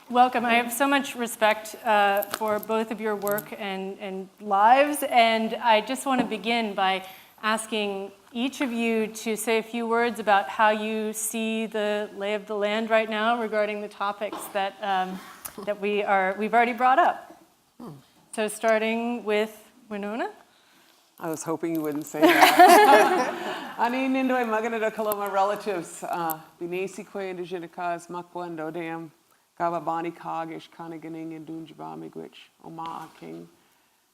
welcome. I have so much respect for both of your work and lives, and I just want to begin by asking each of you to say a few words about how you see the lay of the land right now regarding the topics that we've already brought up. So starting with Winona. I was hoping you wouldn't say that. Ani nindo e magana kaloma relatives. Binesi kwe indigenicas makwando dam gababani kagish kanaganing and dunjabamigwich Oma King.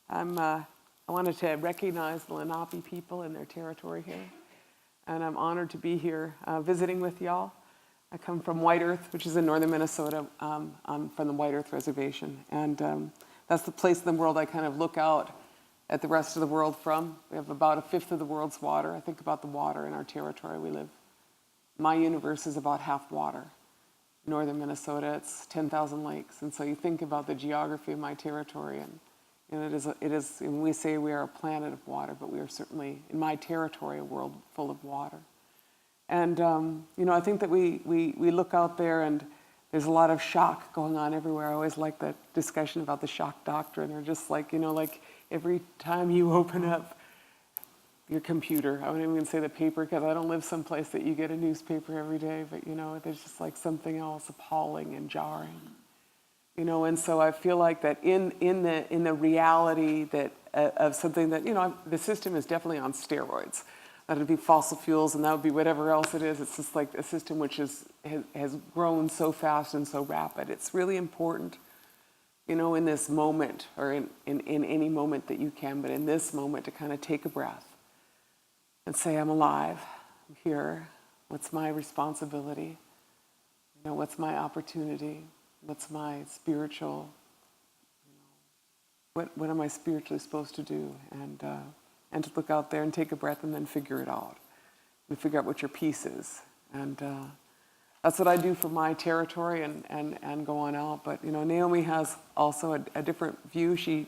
I wanted to recognize the Lenape people and their territory here, and I'm honored to be here visiting with y'all. I come from White Earth, which is in northern Minnesota. I'm from the White Earth Reservation, and that's the place in the world I kind of look out at the rest of the world from. We have about a fifth of the world's water. I think about the water in our territory we live. My universe is about half water. Northern Minnesota, it's 10,000 lakes, and so you think about the geography of my territory, and it is. When we say we are a planet of water, but we are certainly, in my territory, a world full of water. And I think that we look out there, and there's a lot of shock going on everywhere. I always like that discussion about the shock doctrine, or just like every time you open up your computer, I wouldn't even say the paper because I don't live someplace that you get a newspaper every day, but there's just like something else appalling and jarring. And so I feel like that in the reality that of something that the system is definitely on steroids. That would be fossil fuels, and that would be whatever else it is. It's just like a system which has grown so fast and so rapid. It's really important, in this moment, or in any moment that you can, but in this moment to kind of take a breath and say, I'm alive, I'm here. What's my responsibility? What's my opportunity? What's my spiritual, what am I spiritually supposed to do? And to look out there and take a breath and then figure it out. And figure out what your piece is. And that's what I do for my territory and go on out. But, Naomi has also a different view. She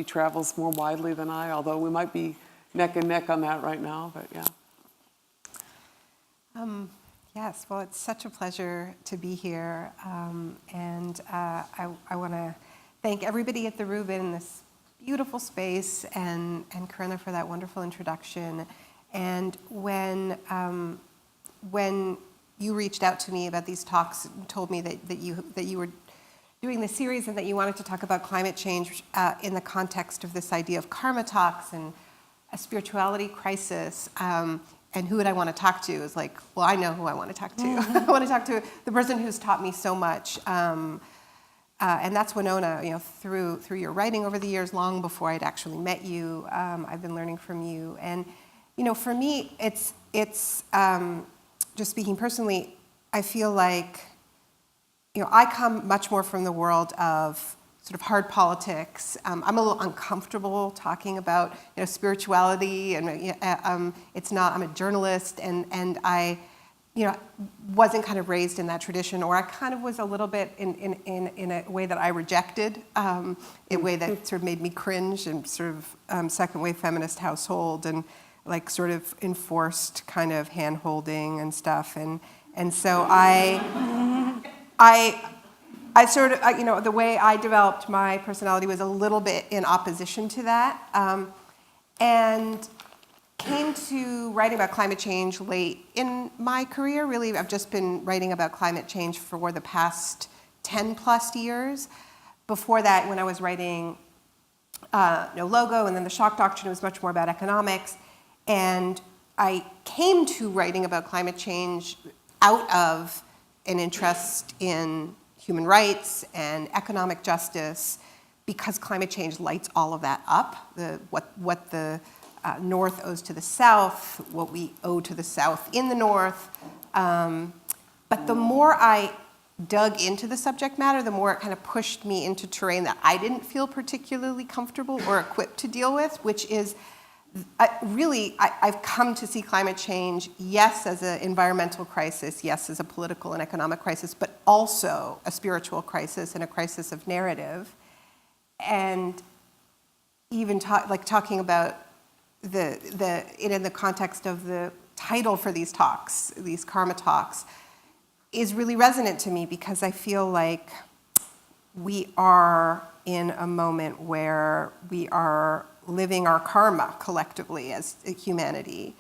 travels more widely than I, although we might be neck and neck on that right now, but yeah. Yes, well, it's such a pleasure to be here, and I want to thank everybody at the Rubin in this beautiful space, and Corinna for that wonderful introduction. And when you reached out to me about these talks, and told me that you were doing this series and that you wanted to talk about climate change in the context of this idea of karma talks and a spirituality crisis. And who would I want to talk to? Is like, well, I know who I want to talk to. I want to talk to the person who's taught me so much, and that's Winona. Through your writing over the years, long before I'd actually met you, I've been learning from you. And for me, it's just speaking personally, I feel like I come much more from the world of sort of hard politics. I'm a little uncomfortable talking about spirituality, and it's not. I'm a journalist, and I wasn't kind of raised in that tradition, or I kind of was a little bit in a way that I rejected, a way that sort of made me cringe, and sort of second wave feminist household, and like sort of enforced kind of hand holding and stuff, and so I sort of, the way I developed my personality was a little bit in opposition to that, and came to writing about climate change late in my career. Really, I've just been writing about climate change for the past 10 plus years. Before that, when I was writing No Logo and then The Shock Doctrine, it was much more about economics. And I came to writing about climate change out of an interest in human rights and economic justice, because climate change lights all of that up, what the North owes to the South, what we owe to the South in the North. But the more I dug into the subject matter, the more it kind of pushed me into terrain that I didn't feel particularly comfortable or equipped to deal with, which is I've come to see climate change, yes, as an environmental crisis, yes, as a political and economic crisis, but also a spiritual crisis and a crisis of narrative. And even talking about in the context of the title for these talks, these karma talks, is really resonant to me, because I feel like we are in a moment where we are living our karma collectively as humanity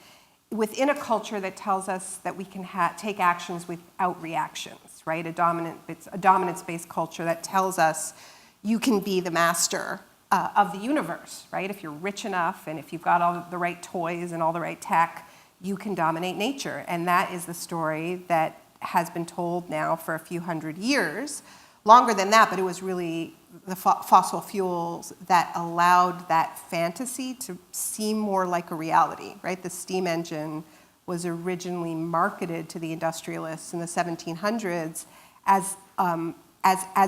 within a culture that tells us that we can take actions without reactions, right? It's a dominance-based culture that tells us you can be the master of the universe, right? If you're rich enough and if you've got all the right toys and all the right tech, you can dominate nature. And that is the story that has been told now for a few hundred years. Longer than that, but it was really the fossil fuels that allowed that fantasy to seem more like a reality, right? The steam engine was originally marketed to the industrialists in the 1700s as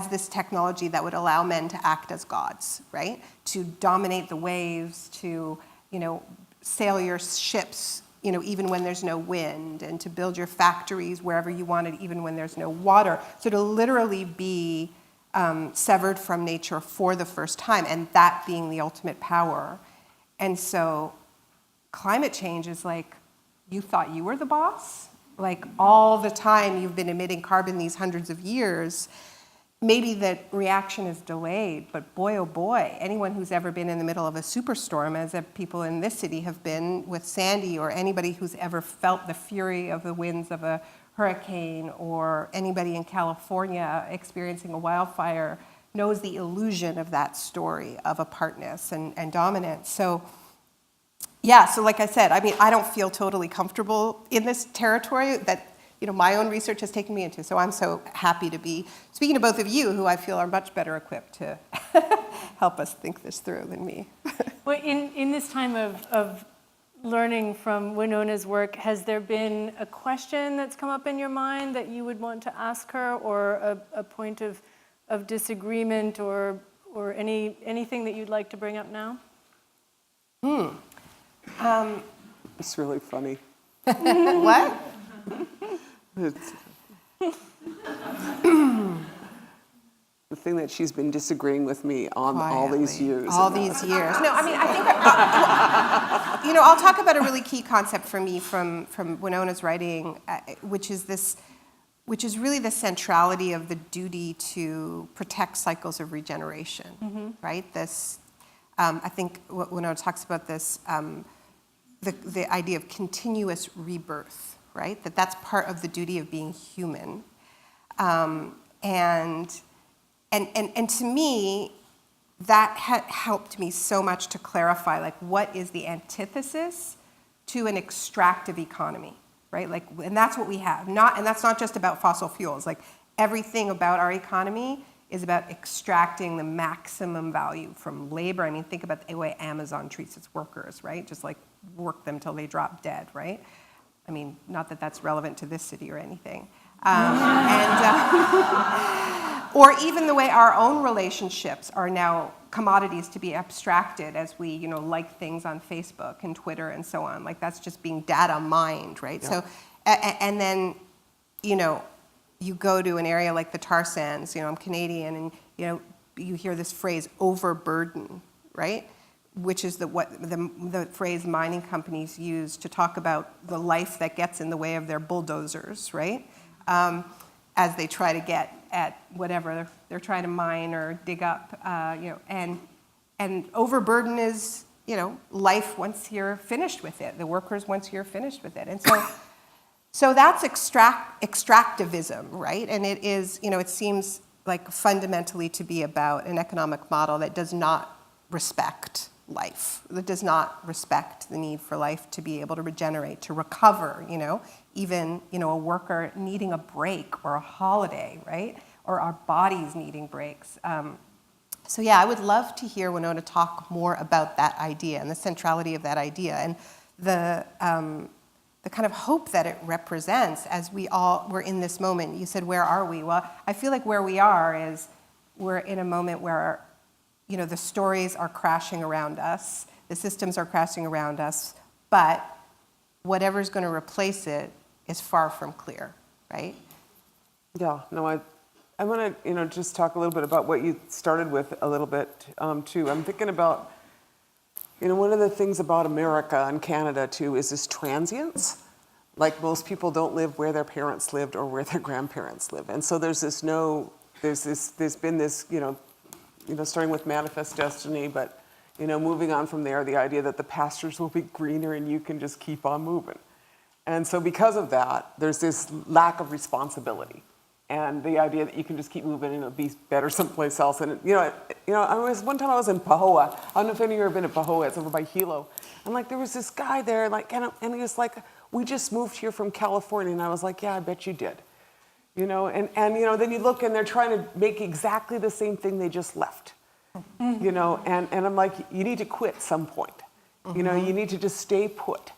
this technology that would allow men to act as gods, right? To dominate the waves, to, sail your ships, even when there's no wind, and to build your factories wherever you wanted, even when there's no water. So to literally be severed from nature for the first time, and that being the ultimate power. And so climate change is like, you thought you were the boss? Like all the time you've been emitting carbon these hundreds of years. Maybe the reaction is delayed, but boy, oh boy, anyone who's ever been in the middle of a superstorm, as people in this city have been with Sandy, or anybody who's ever felt the fury of the winds of a hurricane, or anybody in California experiencing a wildfire, knows the illusion of that story of apartness and dominance. So yeah, so like I said, I don't feel totally comfortable in this territory that my own research has taken me into. So I'm so happy to be speaking to both of you, who I feel are much better equipped to help us think this through than me. Well, in this time of learning from Winona's work, has there been a question that's come up in your mind that you would want to ask her, or a point of disagreement, or anything that you'd like to bring up now? It's really funny. What? The thing that she's been disagreeing with me on all these years. All these years. No, I think, I'll talk about a really key concept for me from Winona's writing, which is really the centrality of the duty to protect cycles of regeneration, right? I think Winona talks about this, the idea of continuous rebirth, right? That's part of the duty of being human. And to me, that helped me so much to clarify, what is the antithesis to an extractive economy, right? And that's what we have. And that's not just about fossil fuels. Everything about our economy is about extracting the maximum value from labor. Think about the way Amazon treats its workers, right? Just work them till they drop dead, right? Not that that's relevant to this city or anything. Or even the way our own relationships are now commodities to be abstracted as we, like things on Facebook and Twitter and so on. That's just being data mined, right? Yeah. So, and then, you go to an area like the tar sands, I'm Canadian, and, you hear this phrase, overburden, right? Which is the phrase mining companies use to talk about the life that gets in the way of their bulldozers, right? As they try to get at whatever they're trying to mine or dig up, and overburden is, life once you're finished with it, the workers once you're finished with it. And so that's extractivism, right? And it is, it seems fundamentally to be about an economic model that does not respect life, that does not respect the need for life to be able to regenerate, to recover, even, a worker needing a break or a holiday, right? Or our bodies needing breaks. So yeah, I would love to hear Winona talk more about that idea and the centrality of that idea, and the kind of hope that it represents as we're in this moment. You said, where are we? Well, I feel like where we are is we're in a moment where the stories are crashing around us, the systems are crashing around us, but whatever's going to replace it is far from clear, right? Yeah, no, I want to, just talk a little bit about what you started with a little bit, too. I'm thinking about, one of the things about America and Canada, too, is this transience. Most people don't live where their parents lived or where their grandparents live. And so there's this there's been this, starting with Manifest Destiny, but, moving on from there, the idea that the pastures will be greener and you can just keep on moving. And so because of that, there's this lack of responsibility. And the idea that you can just keep moving and it'll be better someplace else. And one time I was in Pahoa. I don't know if any of you have been to Pahoa. It's over by Hilo. And there was this guy there, and he was like, "We just moved here from California." And I was like, "Yeah, I bet you did." And then you look and they're trying to make exactly the same thing they just left. And I'm like, you need to quit at some point. You need to just stay put.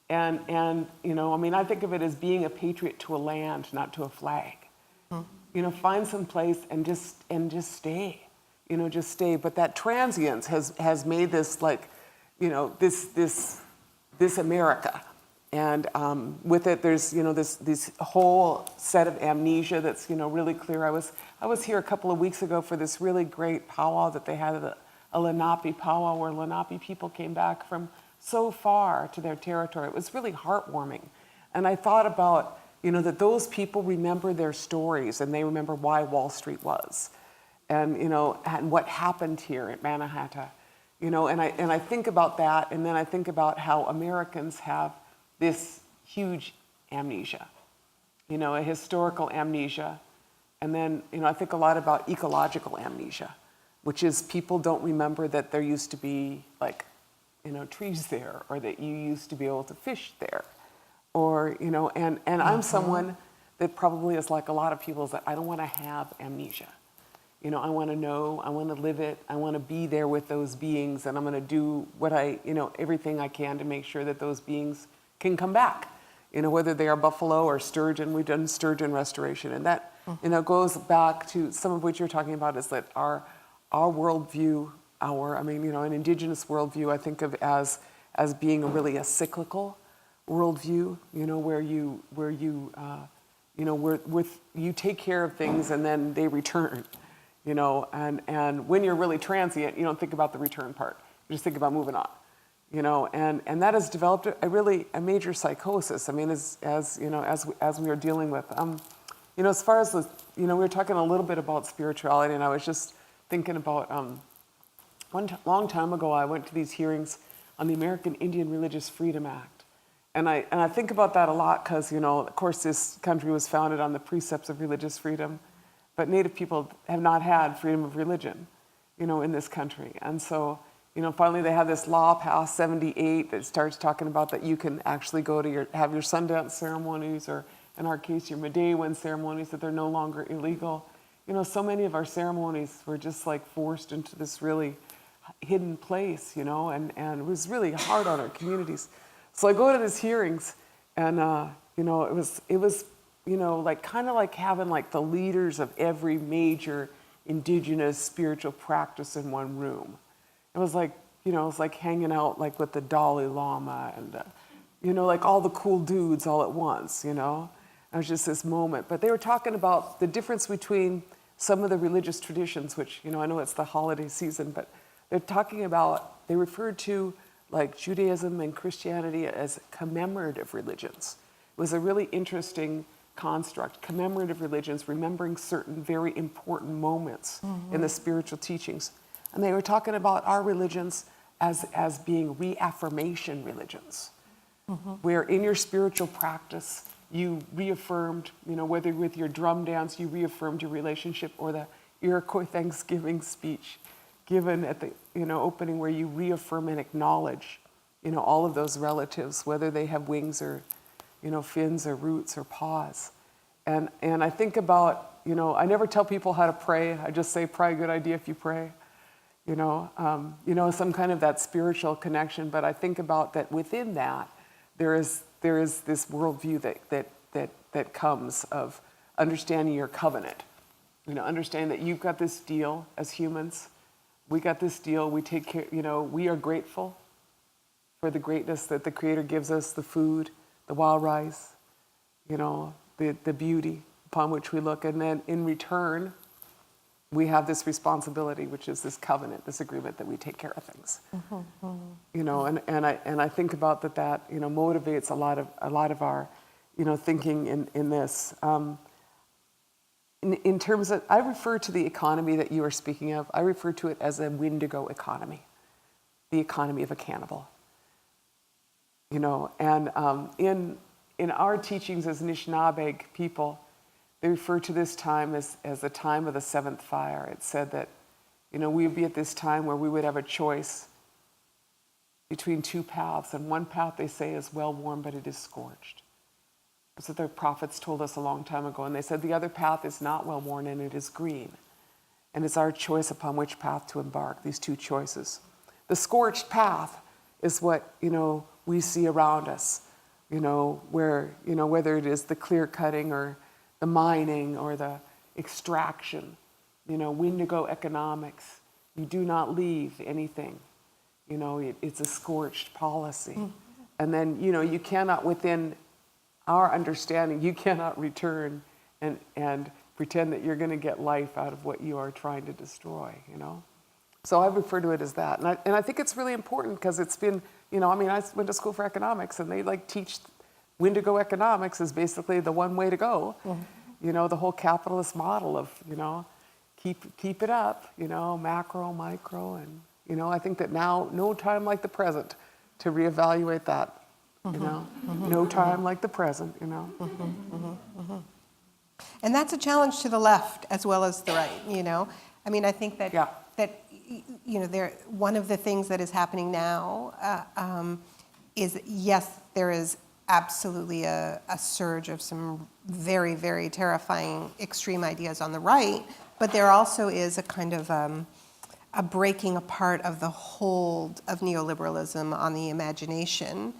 And I think of it as being a patriot to a land, not to a flag. Find some place and just stay, just stay. But that transience has made this this America, and with it there's this whole set of amnesia that's really clear. I was here a couple of weeks ago for this really great powwow that they had at a Lenape powwow where Lenape people came back from so far to their territory. It was really heartwarming, and I thought about that those people remember their stories and they remember why Wall Street was, and and what happened here at Manhattan, and I think about that, and then I think about how Americans have this huge amnesia, a historical amnesia, and then I think a lot about ecological amnesia, which is people don't remember that there used to be trees there, or that you used to be able to fish there. Or, and I'm someone that probably is like a lot of people, is that I don't want to have amnesia. I want to know, I want to live it, I want to be there with those beings, and I'm going to do what everything I can to make sure that those beings can come back. Whether they are buffalo or sturgeon, we've done sturgeon restoration. And that, goes back to some of what you're talking about, is that our worldview, an indigenous worldview, I think of as being really a cyclical worldview, where you take care of things and then they return, and when you're really transient, you don't think about the return part. You just think about moving on, and that has developed a major psychosis. As we are dealing with, as far as we were talking a little bit about spirituality, and I was just thinking about long time ago, I went to these hearings on the American Indian Religious Freedom Act. And I think about that a lot because, of course, this country was founded on the precepts of religious freedom, but Native people have not had freedom of religion, in this country. And so, finally they have this law passed, 78, that starts talking about that you can actually go to have your Sundance ceremonies, or in our case, your Medewan ceremonies, that they're no longer illegal. So many of our ceremonies were just forced into this really hidden place, and it was really hard on our communities. So I go to these hearings, and it was kind of like having the leaders of every major indigenous spiritual practice in one room. It was it was like hanging out with the Dalai Lama and all the cool dudes all at once. It was just this moment. But they were talking about the difference between some of the religious traditions, which I know it's the holiday season, but they're talking about, they referred to Judaism and Christianity as commemorative religions. It was a really interesting construct. Commemorative religions, remembering certain very important moments in the spiritual teachings. And they were talking about our religions as being reaffirmation religions, where in your spiritual practice, you reaffirmed, whether with your drum dance, you reaffirmed your relationship, or the Iroquois Thanksgiving speech given at the opening, where you reaffirm and acknowledge all of those relatives, whether they have wings or fins or roots or paws. And I think about, I never tell people how to pray. I just say, pray, good idea if you pray. Some kind of that spiritual connection. But I think about that within that, there is this worldview that comes of understanding your covenant. Understanding that you've got this deal as humans. We got this deal. We take care. We are grateful for the greatness that the Creator gives us, the food, the wild rice, the beauty upon which we look. And then in return, we have this responsibility, which is this covenant, this agreement that we take care of things. And I think about that motivates a lot of our thinking in this. in terms of, I refer to the economy that you are speaking of, I refer to it as a Wendigo economy, the economy of a cannibal. You know, and in our teachings as Anishinaabe people, they refer to this time as the time of the seventh fire. It said that, you know, we would be at this time where we would have a choice between two paths. And one path, they say, is well-worn, but it is scorched. That's what their prophets told us a long time ago. And they said the other path is not well-worn, and it is green. And it's our choice upon which path to embark, these two choices. The scorched path is what, you know, we see around us, you know, where, you know, whether it is the clear cutting or the mining or the extraction, you know, Wendigo economics. You do not leave anything. You know, it's a scorched policy. Mm-hmm. And then, you know, you cannot, within our understanding, you cannot return and pretend that you're going to get life out of what you are trying to destroy, you know. So I refer to it as that. And I think it's really important because it's been, you know, I mean, I went to school for economics and they like teach Wendigo economics is basically the one way to go. Mm-hmm. You know, the whole capitalist model of, you know, keep it up, you know, macro, micro, and, you know, I think that now, no time like the present to reevaluate that, you know, no time like the present, you know. And that's a challenge to the left as well as the right, you know. I mean, I think that, that you know, one of the things that is happening now is, yes, there is absolutely a surge of some very, very terrifying extreme ideas on the right, but there also is a kind of a breaking apart of the hold of neoliberalism on the imagination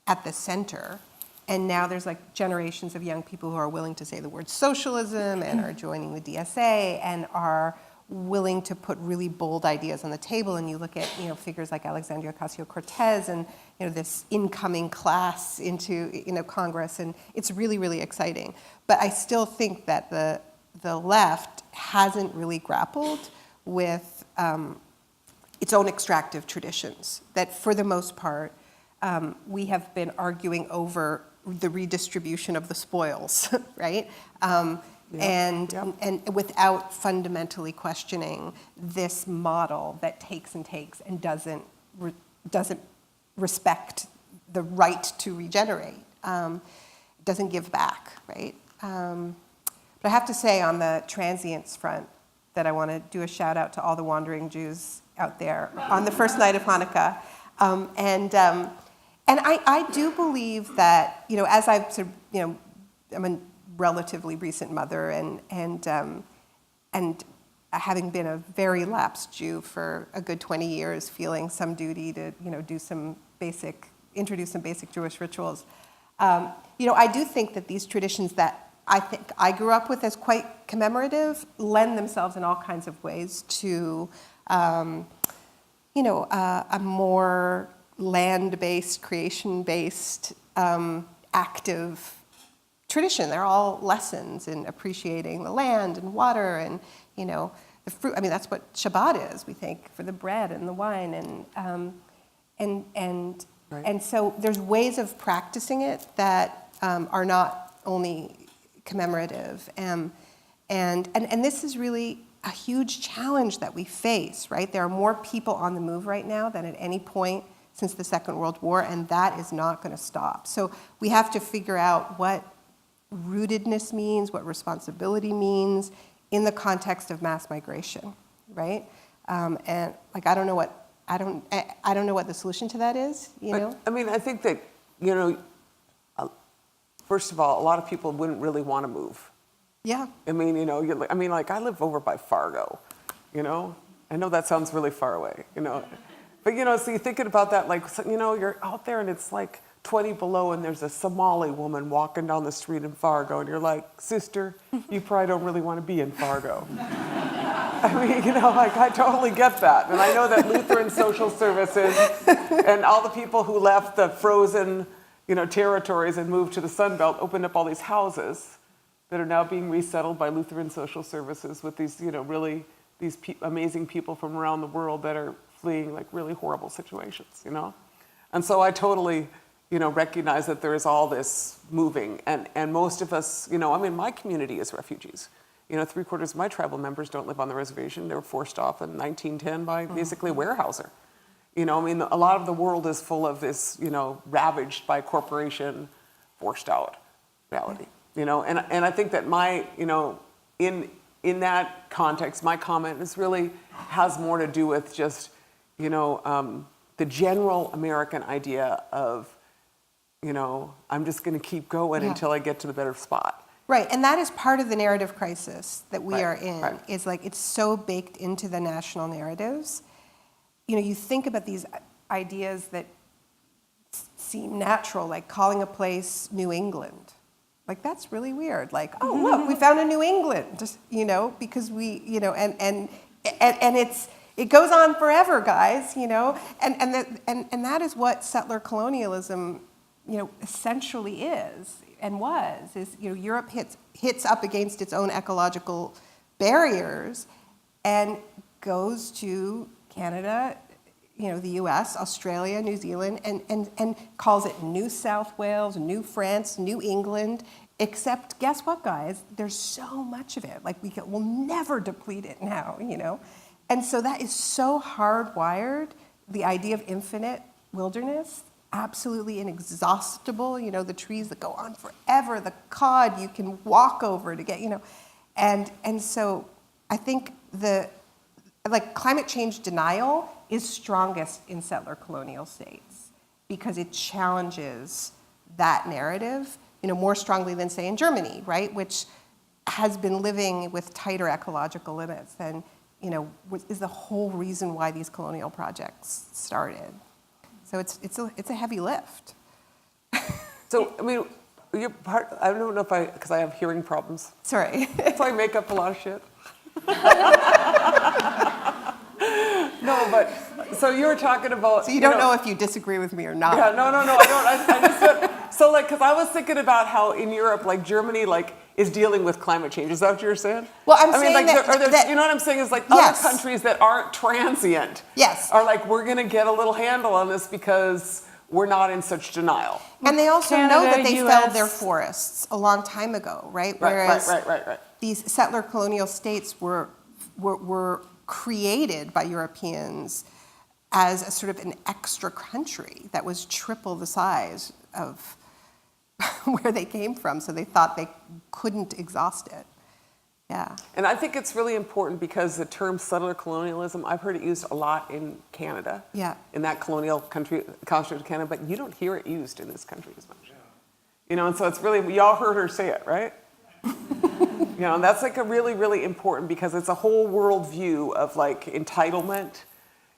at the center. And now there's like generations of young people who are willing to say the word socialism and are joining the DSA and are willing to put really bold ideas on the table. And you look at, you know, figures like Alexandria Ocasio-Cortez and, you know, this incoming class into, you know, Congress, and it's really, really exciting. But I still think that the left hasn't really grappled with its own extractive traditions, that for the most part, we have been arguing over the redistribution of the spoils, right? And without fundamentally questioning this model that takes and doesn't respect the right to regenerate, doesn't give back, right? But I have to say on the transients front that I want to do a shout out to all the wandering Jews out there on the first night of Hanukkah. And I do believe that, you know, as I've sort of, you know, I'm a relatively recent mother and having been a very lapsed Jew for a good 20 years, feeling some duty to, you know, introduce some basic Jewish rituals. You know, I do think that these traditions that I think I grew up with as quite commemorative lend themselves in all kinds of ways to, you know, a more land-based, creation-based, active tradition. They're all lessons in appreciating the land and water and, you know, the fruit. I mean, that's what Shabbat is, we think, for the bread and the wine. And so there's ways of practicing it that are not only commemorative. And this is really a huge challenge that we face, right? There are more people on the move right now than at any point since the Second World War, and that is not going to stop. So we have to figure out what rootedness means, what responsibility means in the context of mass migration, right? And like I don't know what the solution to that is. You know, I mean, I think that, you know, first of all, a lot of people wouldn't really want to move. Yeah. I mean, you know, like I live over by Fargo. You know, I know that sounds really far away. You know. But, you know, so you're thinking about that, like, you know, you're out there and it's like 20 below and there's a Somali woman walking down the street in Fargo and you're like, sister, you probably don't really want to be in Fargo. I mean, you know, like, I totally get that. And I know that Lutheran Social Services and all the people who left the frozen, you know, territories and moved to the Sun Belt opened up all these houses that are now being resettled by Lutheran Social Services with these, you know, really, these amazing people from around the world that are fleeing like really horrible situations, you know? And so I totally, you know, recognize that there is all this moving and most of us, you know, I mean, my community is refugees. 3/4 of my tribal members don't live on the reservation. They were forced off in 1910 by basically a warehouser. A lot of the world is full of this, ravaged by corporation, forced out reality. And I think that in that context, my comment has more to do with just, the general American idea of, I'm just going to keep going until I get to the better spot. Right, and that is part of the narrative crisis that we Right, are in. right. Is like it's so baked into the national narratives. You think about these ideas that seem natural, like calling a place New England. Like, that's really weird. Like, oh, look, we found a New England, because we, and it goes on forever, guys, and that is what settler colonialism, essentially is and is, Europe hits up against its own ecological barriers and goes to Canada, the US, Australia, New Zealand, and calls it New South Wales, New France, New England, except guess what, guys? There's so much of it. Like, we'll never deplete it now, And so that is so hardwired, the idea of infinite wilderness, absolutely inexhaustible, the trees that go on forever, the cod you can walk over to get, And so I think climate change denial is strongest in settler colonial states because it challenges that narrative, more strongly than, say, in Germany, right, which has been living with tighter ecological limits than, is the whole reason why these colonial projects started. So it's a heavy lift. So, you're part, I don't know if because I have hearing problems. Sorry. So I make up a lot of shit. No, but, so you were talking about... So you don't know if you disagree with me or not. Yeah, no, I don't. I just said, so because I was thinking about how in Europe, Germany, is dealing with climate change. Is that what you're saying? Well, I'm saying that, you know what I'm saying is yes. Other countries that aren't transient yes. are we're going to get a little handle on this because we're not in such denial. And they also Canada, know that they US. felled their forests a long time ago, right? Whereas Right. these settler colonial states were created by Europeans as a sort of an extra country that was triple the size of where they came from, so they thought they couldn't exhaust it. Yeah. And I think it's really important because the term settler colonialism, I've heard it used a lot in Canada. Yeah. In that colonial country, construct of Canada, but you don't hear it used in this country as much. And so it's really, y'all heard her say it, right? And that's a really, really important because it's a whole world view of entitlement,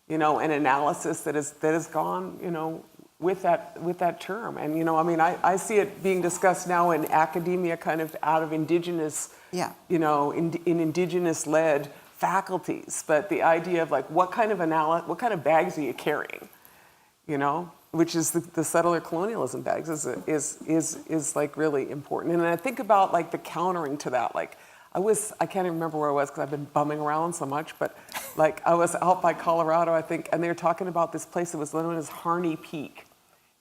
and analysis that has gone, with that term. And, I see it being discussed now in academia kind of out of Indigenous, in Indigenous-led faculties. But the idea of what kind of bags are you carrying, which is the settler colonialism bags is really important. And I think about the countering to that. I can't even remember where I was because I've been bumming around so much, but I was out by Colorado, I think, and they were talking about this place that was known as Harney Peak.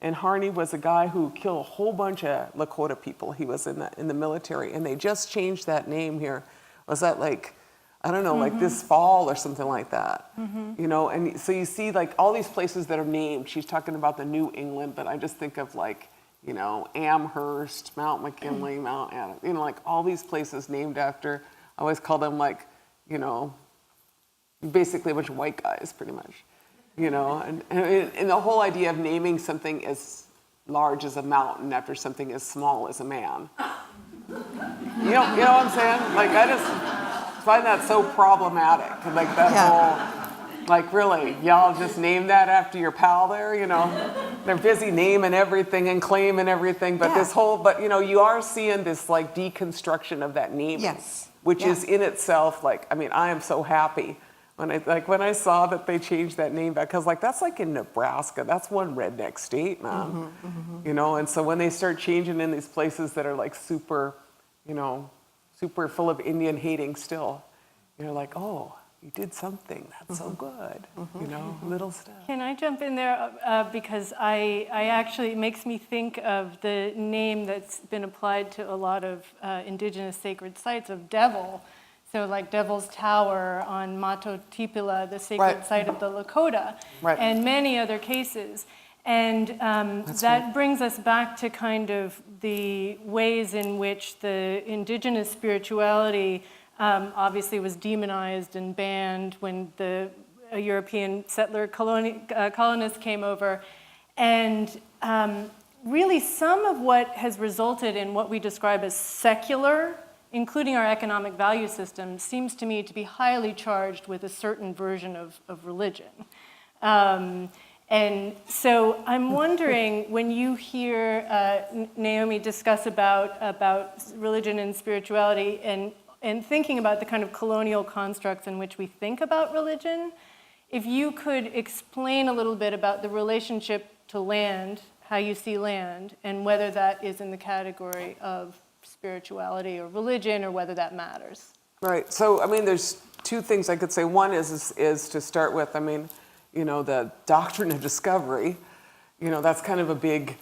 And Harney was a guy who killed a whole bunch of Lakota people. He was in the military, and they just changed that name here. Was that I don't know, this fall or something like that. And so you see all these places that are named. She's talking about the New England, but I just think of Amherst, Mount McKinley, Mount Adam, all these places named after, I always call them basically a bunch of white guys pretty much. And the whole idea of naming something as large as a mountain after something as small as a man. You know what I'm saying? I just find that so problematic. That whole, really, y'all just name that after your pal there, They're busy naming everything and claiming everything, but you are seeing this deconstruction of that naming. Yes. Which is in itself, I am so happy. When I saw that they changed that name back, because that's in Nebraska, that's one redneck state, man. And so when they start changing in these places that are super, super full of Indian hating still, you're oh, you did something, that's so good, little stuff. Can I jump in there because I actually, it makes me think of the name that's been applied to a lot of Indigenous sacred sites of devil. So like Devil's Tower on Mato Tipila, the sacred Right. site of the Lakota, Right. and many other cases. And that right. brings us back to kind of the ways in which the indigenous spirituality obviously was demonized and banned when the European settler colonists came over. And really some of what has resulted in what we describe as secular, including our economic value system, seems to me to be highly charged with a certain version of religion. And so I'm wondering, when you hear Naomi discuss about religion and spirituality and thinking about the kind of colonial constructs in which we think about religion, if you could explain a little bit about the relationship to land, how you see land, and whether that is in the category of spirituality or religion, or whether that matters. Right. So, I mean, there's two things I could say. One is to start with, I mean, the doctrine of discovery, that's kind of a big,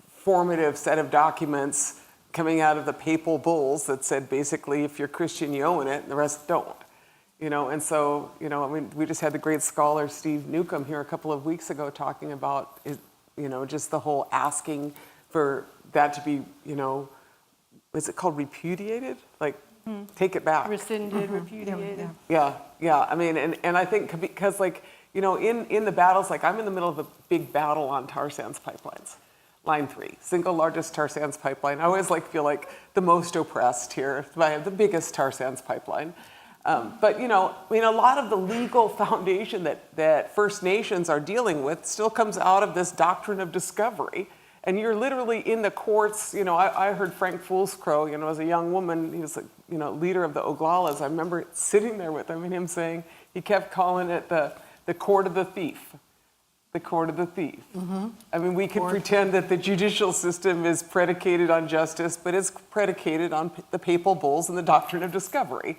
formative set of documents coming out of the papal bulls that said basically if you're Christian, you own it, and the rest don't. And so, I mean, we just had the great scholar Steve Newcomb here a couple of weeks ago talking about, just the whole asking for that to be, is it called repudiated? Like, take it back. Rescinded, repudiated. Yeah. I mean, and I think because in the battles, like I'm in the middle of a big battle on tar sands pipelines. Line 3, single largest tar sands pipeline. I always feel like the most oppressed here. I have the biggest tar sands pipeline. But I mean, a lot of the legal foundation that First Nations are dealing with still comes out of this doctrine of discovery. And you're literally in the courts. I heard Frank Foolscrow, as a young woman, he was leader of the Oglalas. I remember sitting there with him and him saying, he kept calling it the court of the thief. The court of the thief. Mm-hmm. I mean, we can pretend that the judicial system is predicated on justice, but it's predicated on the papal bulls and the doctrine of discovery,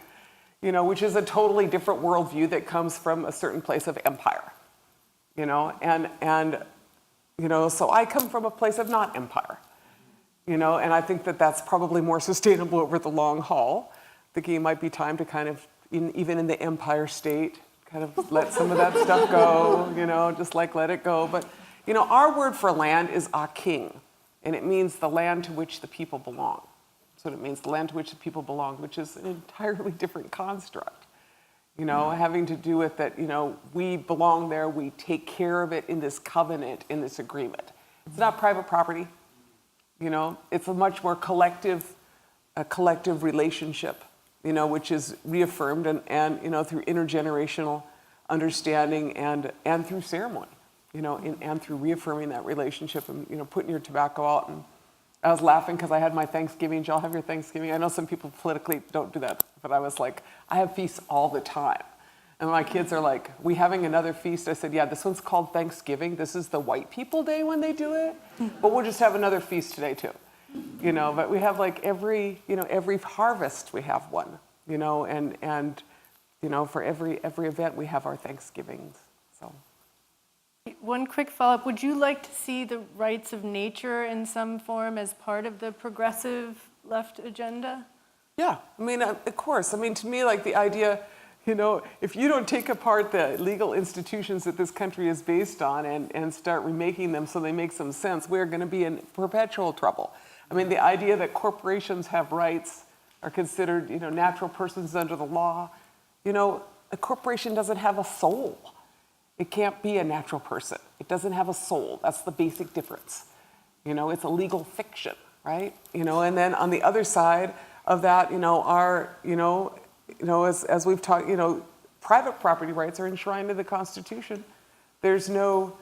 which is a totally different worldview that comes from a certain place of empire, and so I come from a place of not empire, and I think that that's probably more sustainable over the long haul. Thinking it might be time to kind of, even in the empire state, kind of let some of that stuff go, just let it go. But, our word for land is aking, and it means the land to which the people belong. That's what it means, the land to which the people belong, which is an entirely different construct, having to do with that, we belong there, we take care of it in this covenant, in this agreement. It's not private property, it's a much more collective relationship, which is reaffirmed and through intergenerational understanding and through ceremony, and through reaffirming that relationship and, putting your tobacco out. And I was laughing because I had my Thanksgiving. Did y'all have your Thanksgiving? I know some people politically don't do that, but I was like, I have feasts all the time. And my kids are like, we having another feast? I said, yeah, this one's called Thanksgiving. This is the white people day when they do it, but we'll just have another feast today too. But we have every harvest we have one, and for every event we have our Thanksgivings. So. One quick follow-up. Would you like to see the rights of nature in some form as part of the progressive left agenda? Yeah, I mean, of course. I mean, to me, the idea, if you don't take apart the legal institutions that this country is based on and start remaking them so they make some sense, we're going to be in perpetual trouble. I mean, the idea that corporations have rights, are considered, natural persons under the law. A corporation doesn't have a soul. It can't be a natural person. It doesn't have a soul. That's the basic difference. It's a legal fiction, right? And then on the other side of that, as we've talked, private property rights are enshrined in the Constitution. There's no,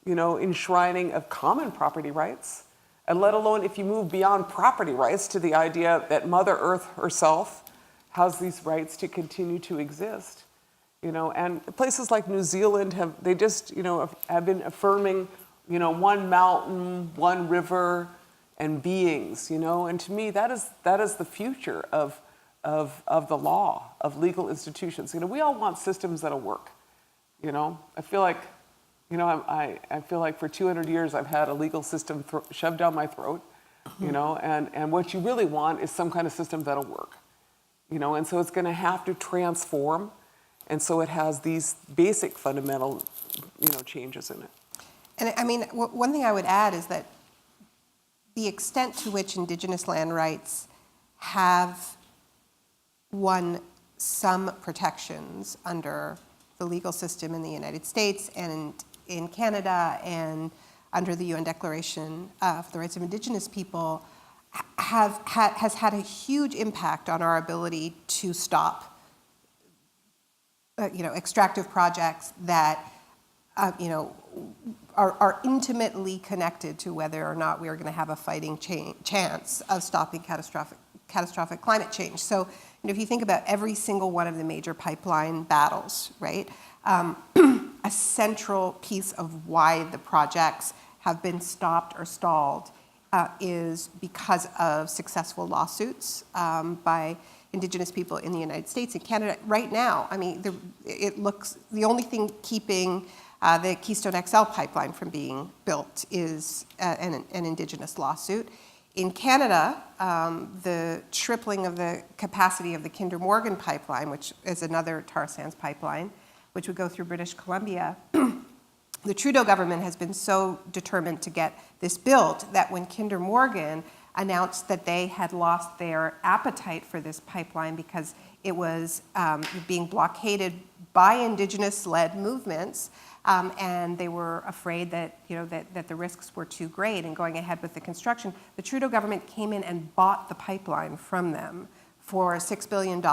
enshrining of common property rights. And let alone if you move beyond property rights to the idea that Mother Earth herself has these rights to continue to exist. And places like New Zealand have been affirming, one mountain, one river, and beings, And to me, that is the future of the law, of legal institutions. We all want systems that'll work. I feel like, I feel like for 200 years I've had a legal system shoved down my throat, and what you really want is some kind of system that'll work. and so it's going to have to transform, and so it has these basic fundamental, changes in it. And I mean, one thing I would add is that the extent to which Indigenous land rights have won some protections under the legal system in the United States and in Canada and under the UN Declaration for the Rights of Indigenous People has had a huge impact on our ability to stop, extractive projects that, are intimately connected to whether or not we are going to have a fighting chance of stopping catastrophic climate change. So, if you think about every single one of the major pipeline battles, right, a central piece of why the projects have been stopped or stalled is because of successful lawsuits by Indigenous people in the United States and Canada. Right now, I mean, the only thing keeping the Keystone XL pipeline from being built is an Indigenous lawsuit. In Canada, the tripling of the capacity of the Kinder Morgan pipeline, which is another tar sands pipeline, which would go through British Columbia, the Trudeau government has been so determined to get this built that when Kinder Morgan announced that they had lost their appetite for this pipeline because it was being blockaded by Indigenous-led movements, and they were afraid that that the risks were too great in going ahead with the construction, the Trudeau government came in and bought the pipeline from them for $6 billion,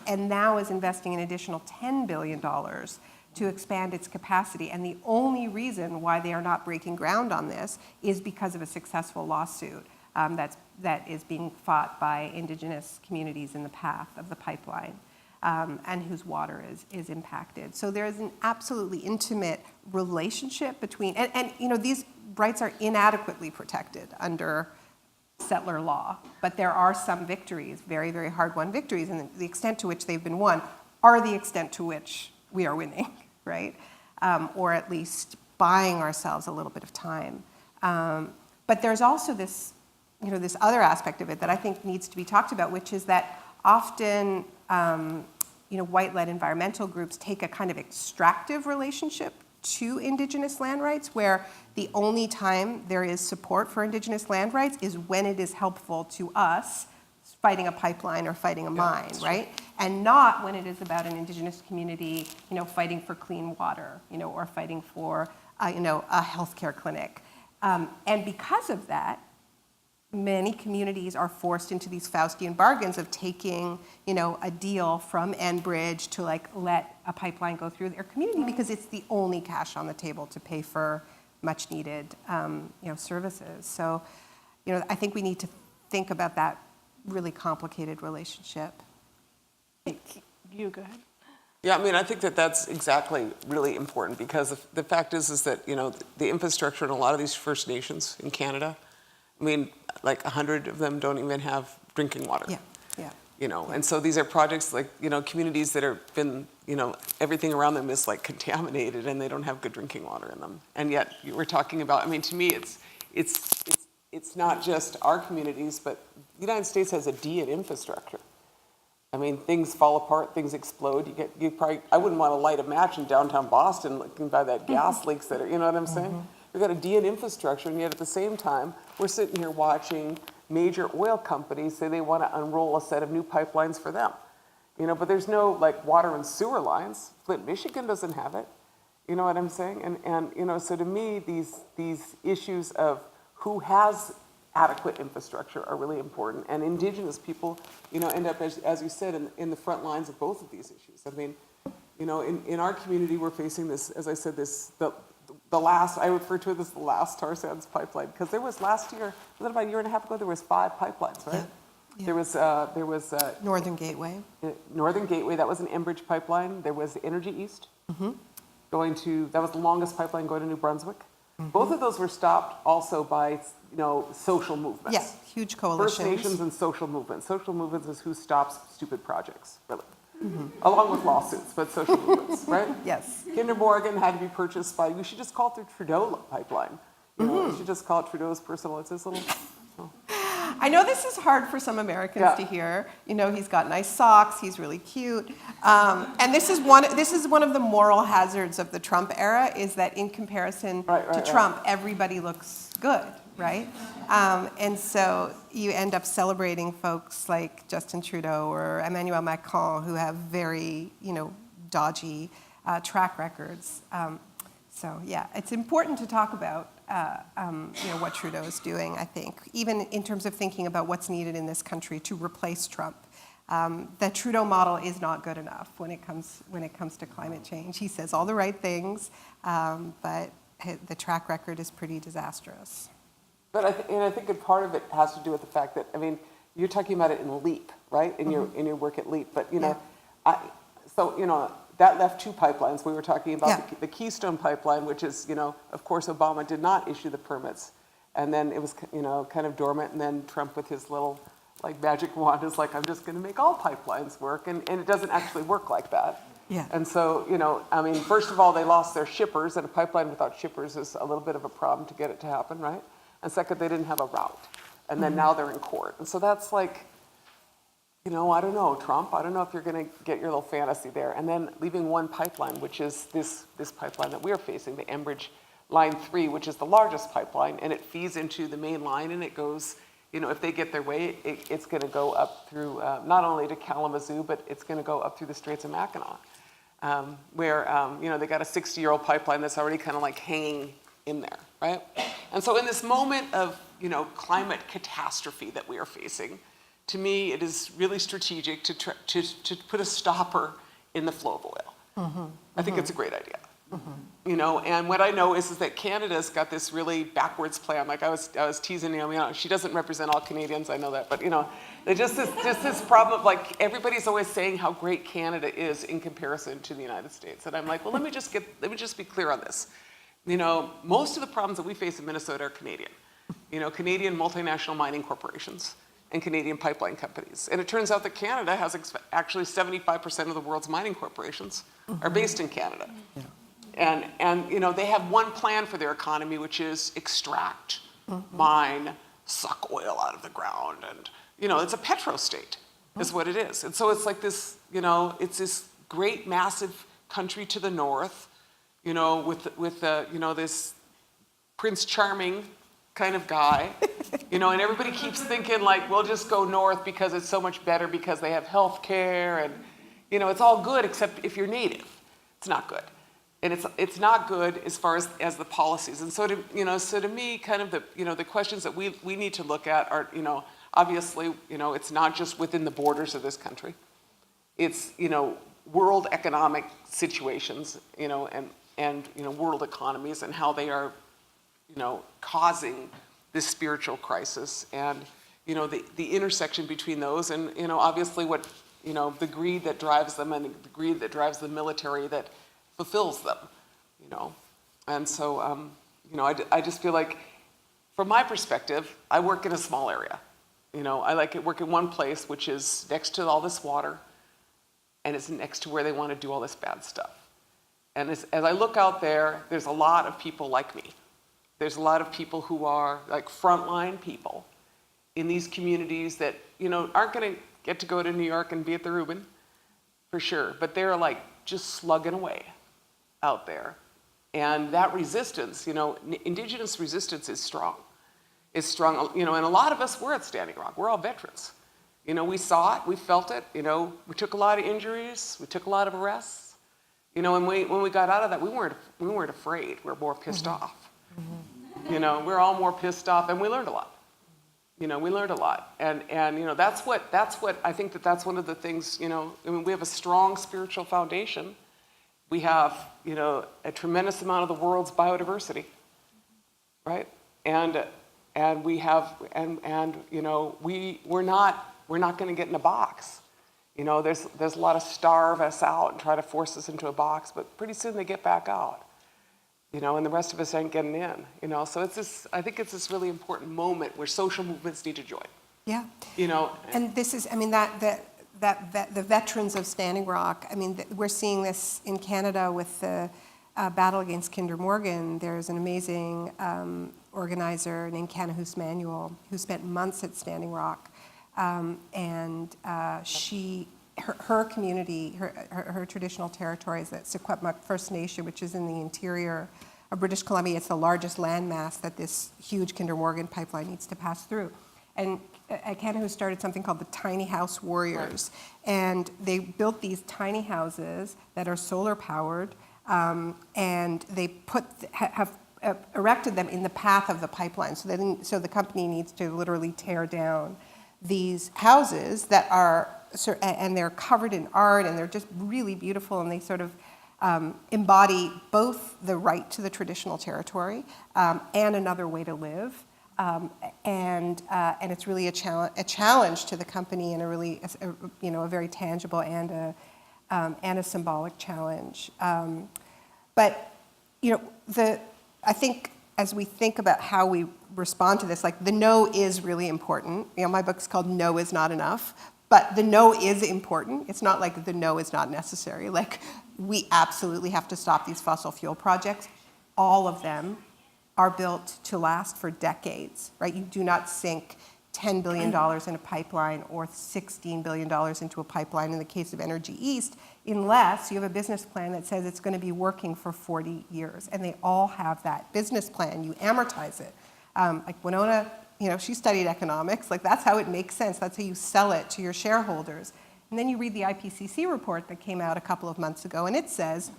and now is investing an additional $10 billion to expand its capacity. And the only reason why they are not breaking ground on this is because of a successful lawsuit that is being fought by Indigenous communities in the path of the pipeline. And whose water is impacted. So there is an absolutely intimate relationship between, and these rights are inadequately protected under settler law, but there are some victories, very, very hard-won victories, and the extent to which they've been won are the extent to which we are winning, right? Or at least buying ourselves a little bit of time. But there's also this, this other aspect of it that I think needs to be talked about, which is that often white-led environmental groups take a kind of extractive relationship to Indigenous land rights, where the only time there is support for Indigenous land rights is when it is helpful to us fighting a pipeline or fighting a mine, right? And not when it is about an Indigenous community, fighting for clean water, or fighting for, a healthcare clinic. And because of that, many communities are forced into these Faustian bargains of taking, a deal from Enbridge to let a pipeline go through their community because it's the only cash on the table to pay for much needed, services. So, I think we need to think about that really complicated relationship. You go ahead. Yeah, I mean, I think that that's exactly really important because the fact is that, the infrastructure in a lot of these First Nations in Canada, I mean, 100 of them don't even have drinking water. Yeah. And so these are projects communities that have been, everything around them is contaminated and they don't have good drinking water in them. And yet we're talking about, I mean, to me, it's not just our communities, but the United States has a D in infrastructure. I mean, things fall apart, things explode. I wouldn't want to light a match in downtown Boston looking by that gas leaks that are, you know what I'm saying? Mm-hmm. We've got a D in infrastructure, and yet at the same time, we're sitting here watching major oil companies say they want to unroll a set of new pipelines for them. But there's no water and sewer lines. Flint, Michigan doesn't have it. You know what I'm saying? And so to me, these issues of who has adequate infrastructure are really important. And Indigenous people, end up, as you said, in the front lines of both of these issues. I mean, in our community, we're facing this, as I said, the last, I refer to it as the last tar sands pipeline, because there was last year, was it about a year and a half ago, there was 5 pipelines, right? Yeah. There was Northern Gateway. Northern Gateway, that was an Enbridge pipeline. There was Energy East, that was the longest pipeline going to New Brunswick. Mm-hmm. Both of those were stopped also by, social movements. Yeah, huge coalitions. First Nations and social movements. Social movements is who stops stupid projects, really. Mm-hmm. Along with lawsuits, but social movements, right? Yes. Kinder Morgan had to be purchased by, we should just call it the Trudeau pipeline. We should just call it Trudeau's personal, it's this little. I know this is hard for some Americans to hear. You know, he's got nice socks. He's really cute. And this is one of the moral hazards of the Trump era, is that in comparison to Trump, everybody looks good, right? And so you end up celebrating folks like Justin Trudeau or Emmanuel Macron, who have very, dodgy track records. So yeah, it's important to talk about what Trudeau is doing, I think, even in terms of thinking about what's needed in this country to replace Trump. The Trudeau model is not good enough when it comes to climate change. He says all the right things, but the track record is pretty disastrous. But I think a part of it has to do with the fact that, you're talking about it in LEAP, right? In your work at LEAP. But that left two pipelines. We were talking about the Keystone Pipeline, which is, of course, Obama did not issue the permits. And then it was, kind of dormant. And then Trump, with his little, magic wand, is like, I'm just going to make all pipelines work. And it doesn't actually work like that. Yeah. And so, first of all, they lost their shippers. And a pipeline without shippers is a little bit of a problem to get it to happen, right? And second, they didn't have a route. And then now they're in court. And so that's like, I don't know, Trump. I don't know if you're going to get your little fantasy there. And then leaving one pipeline, which is this pipeline that we're facing, the Enbridge Line 3, which is the largest pipeline, and it feeds into the main line, and it goes, if they get their way, it's going to go up through not only to Kalamazoo, but it's going to go up through the Straits of Mackinac, where, they got a 60-year-old pipeline that's already kind of like hanging in there, right? And so in this moment of, climate catastrophe that we are facing, to me, it is really strategic to put a stopper in the flow of oil. I think it's a great idea. And what I know is that Canada's got this really backwards plan. Like I was teasing Naomi, she doesn't represent all Canadians, I know that, but there's just this problem of everybody's always saying how great Canada is in comparison to the United States. And I'm like, well, let me just be clear on this. Most of the problems that we face in Minnesota are Canadian. Canadian multinational mining corporations and Canadian pipeline companies. And it turns out that Canada has actually 75% of the world's mining corporations are based in Canada. Yeah. And they have one plan for their economy, which is extract, mine, suck oil out of the ground. And, it's a petrostate is what it is. And so it's like this, it's this great, massive country to the north, with this Prince Charming kind of guy, and everybody keeps thinking we'll just go north because it's so much better because they have health care and, it's all good except if you're native. It's not good. And it's not good as far as the policies. And so to me, kind of the questions that we need to look at are, obviously, it's not just within the borders of this country. It's, world economic situations, and world economies and how they are, causing this spiritual crisis, and the intersection between those, and obviously what the greed that drives them, and the greed that drives the military that fulfills them, and so I just feel like, from my perspective, I work in a small area. I work in one place which is next to all this water, and it's next to where they want to do all this bad stuff. And as I look out there, there's a lot of people like me. There's a lot of people who are frontline people in these communities that, aren't going to get to go to New York and be at the Rubin, for sure. But they're just slugging away out there. And that resistance, Indigenous resistance is strong. It's strong, and a lot of us were at Standing Rock. We're all veterans. We saw it, we felt it, we took a lot of injuries, we took a lot of arrests. And when we got out of that, we weren't afraid. We were more pissed off. We're all more pissed off, and we learned a lot. We learned a lot, and that's what I think that's one of the things. We have a strong spiritual foundation. We have a tremendous amount of the world's biodiversity, right? And we have we're not going to get in a box. There's a lot of starve us out and try to force us into a box, but pretty soon they get back out. And the rest of us ain't getting in. So I think it's this really important moment where social movements need to join. Yeah. And this is, the veterans of Standing Rock. We're seeing this in Canada with the battle against Kinder Morgan. There's an amazing organizer named Kanahus Manuel, who spent months at Standing Rock. Her community, her traditional territory is at Secwepemc First Nation, which is in the interior of British Columbia. It's the largest landmass that this huge Kinder Morgan pipeline needs to pass through. And Kanahus started something called the Tiny House Warriors. And they built these tiny houses that are solar powered, and they have erected them in the path of the pipeline. So the company needs to literally tear down these houses that are, and they're covered in art, and they're just really beautiful, and they sort of embody both the right to the traditional territory and another way to live. And it's really a challenge to the company, and a very tangible and a symbolic challenge. But I think as we think about how we respond to this, like the no is really important. My book's called No Is Not Enough, but the no is important. It's not like the no is not necessary. Like, we absolutely have to stop these fossil fuel projects. All of them are built to last for decades, right? You do not sink $10 billion in a pipeline or $16 billion into a pipeline in the case of Energy East, unless you have a business plan that says it's going to be working for 40 years. And they all have that business plan. You amortize it. Like Winona, she studied economics. Like, that's how it makes sense. That's how you sell it to your shareholders. And then you read the IPCC report that came out a couple of months ago, and it says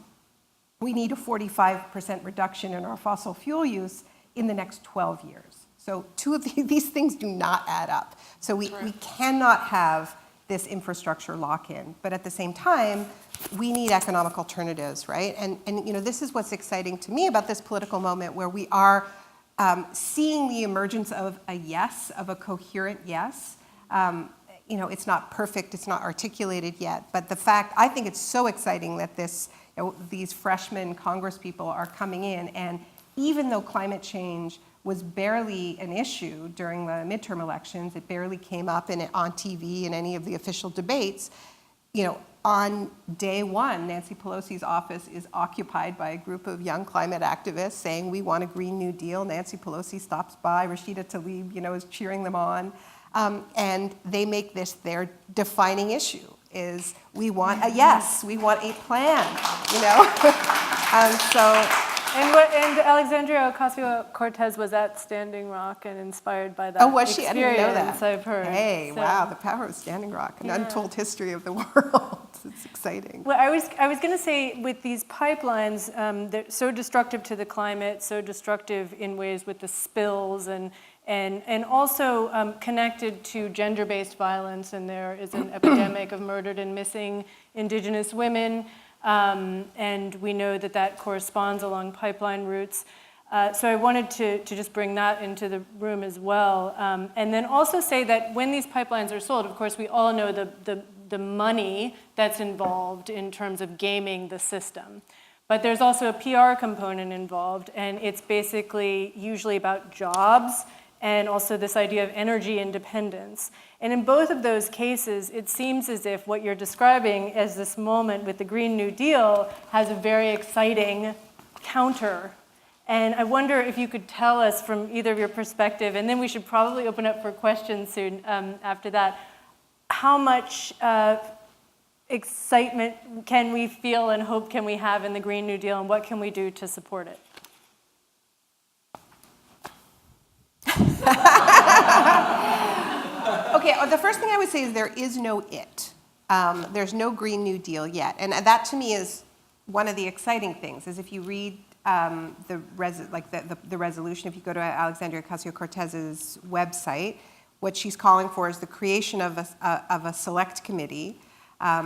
we need a 45% reduction in our fossil fuel use in the next 12 years. So two of these things do not add up. So we cannot have this infrastructure lock-in. But at the same time, we need economic alternatives, right? And this is what's exciting to me about this political moment, where we are seeing the emergence of a yes, of a coherent yes. It's not perfect, it's not articulated yet, but I think it's so exciting that these freshman congresspeople are coming in, and even though climate change was barely an issue during the midterm elections, it barely came up on TV in any of the official debates, on day one, Nancy Pelosi's office is occupied by a group of young climate activists saying, we want a Green New Deal. Nancy Pelosi stops by, Rashida Tlaib, is cheering them on. And they make this their defining issue, is we want a yes, we want a plan, And Alexandria Ocasio-Cortez was at Standing Rock and inspired by that. Oh, was she? I didn't know that. I've heard. Hey, wow, the power of Standing Rock, an untold history of the world. It's exciting. Well, I was going to say, with these pipelines, they're so destructive to the climate, so destructive in ways with the spills, and also connected to gender-based violence, and there is an epidemic of murdered and missing Indigenous women. And we know that corresponds along pipeline routes. So I wanted to just bring that into the room as well. And then also say that when these pipelines are sold, of course, we all know the money that's involved in terms of gaming the system. But there's also a PR component involved, and it's basically usually about jobs and also this idea of energy independence. And in both of those cases, it seems as if what you're describing as this moment with the Green New Deal has a very exciting counter. And I wonder if you could tell us from either of your perspective, and then we should probably open up for questions soon after that, how much excitement can we feel and hope can we have in the Green New Deal, and what can we do to support it? Okay, the first thing I would say is there is no it. There's no Green New Deal yet. And that to me is one of the exciting things, is if you read the resolution, if you go to Alexandria Ocasio-Cortez's website, what she's calling for is the creation of a select committee,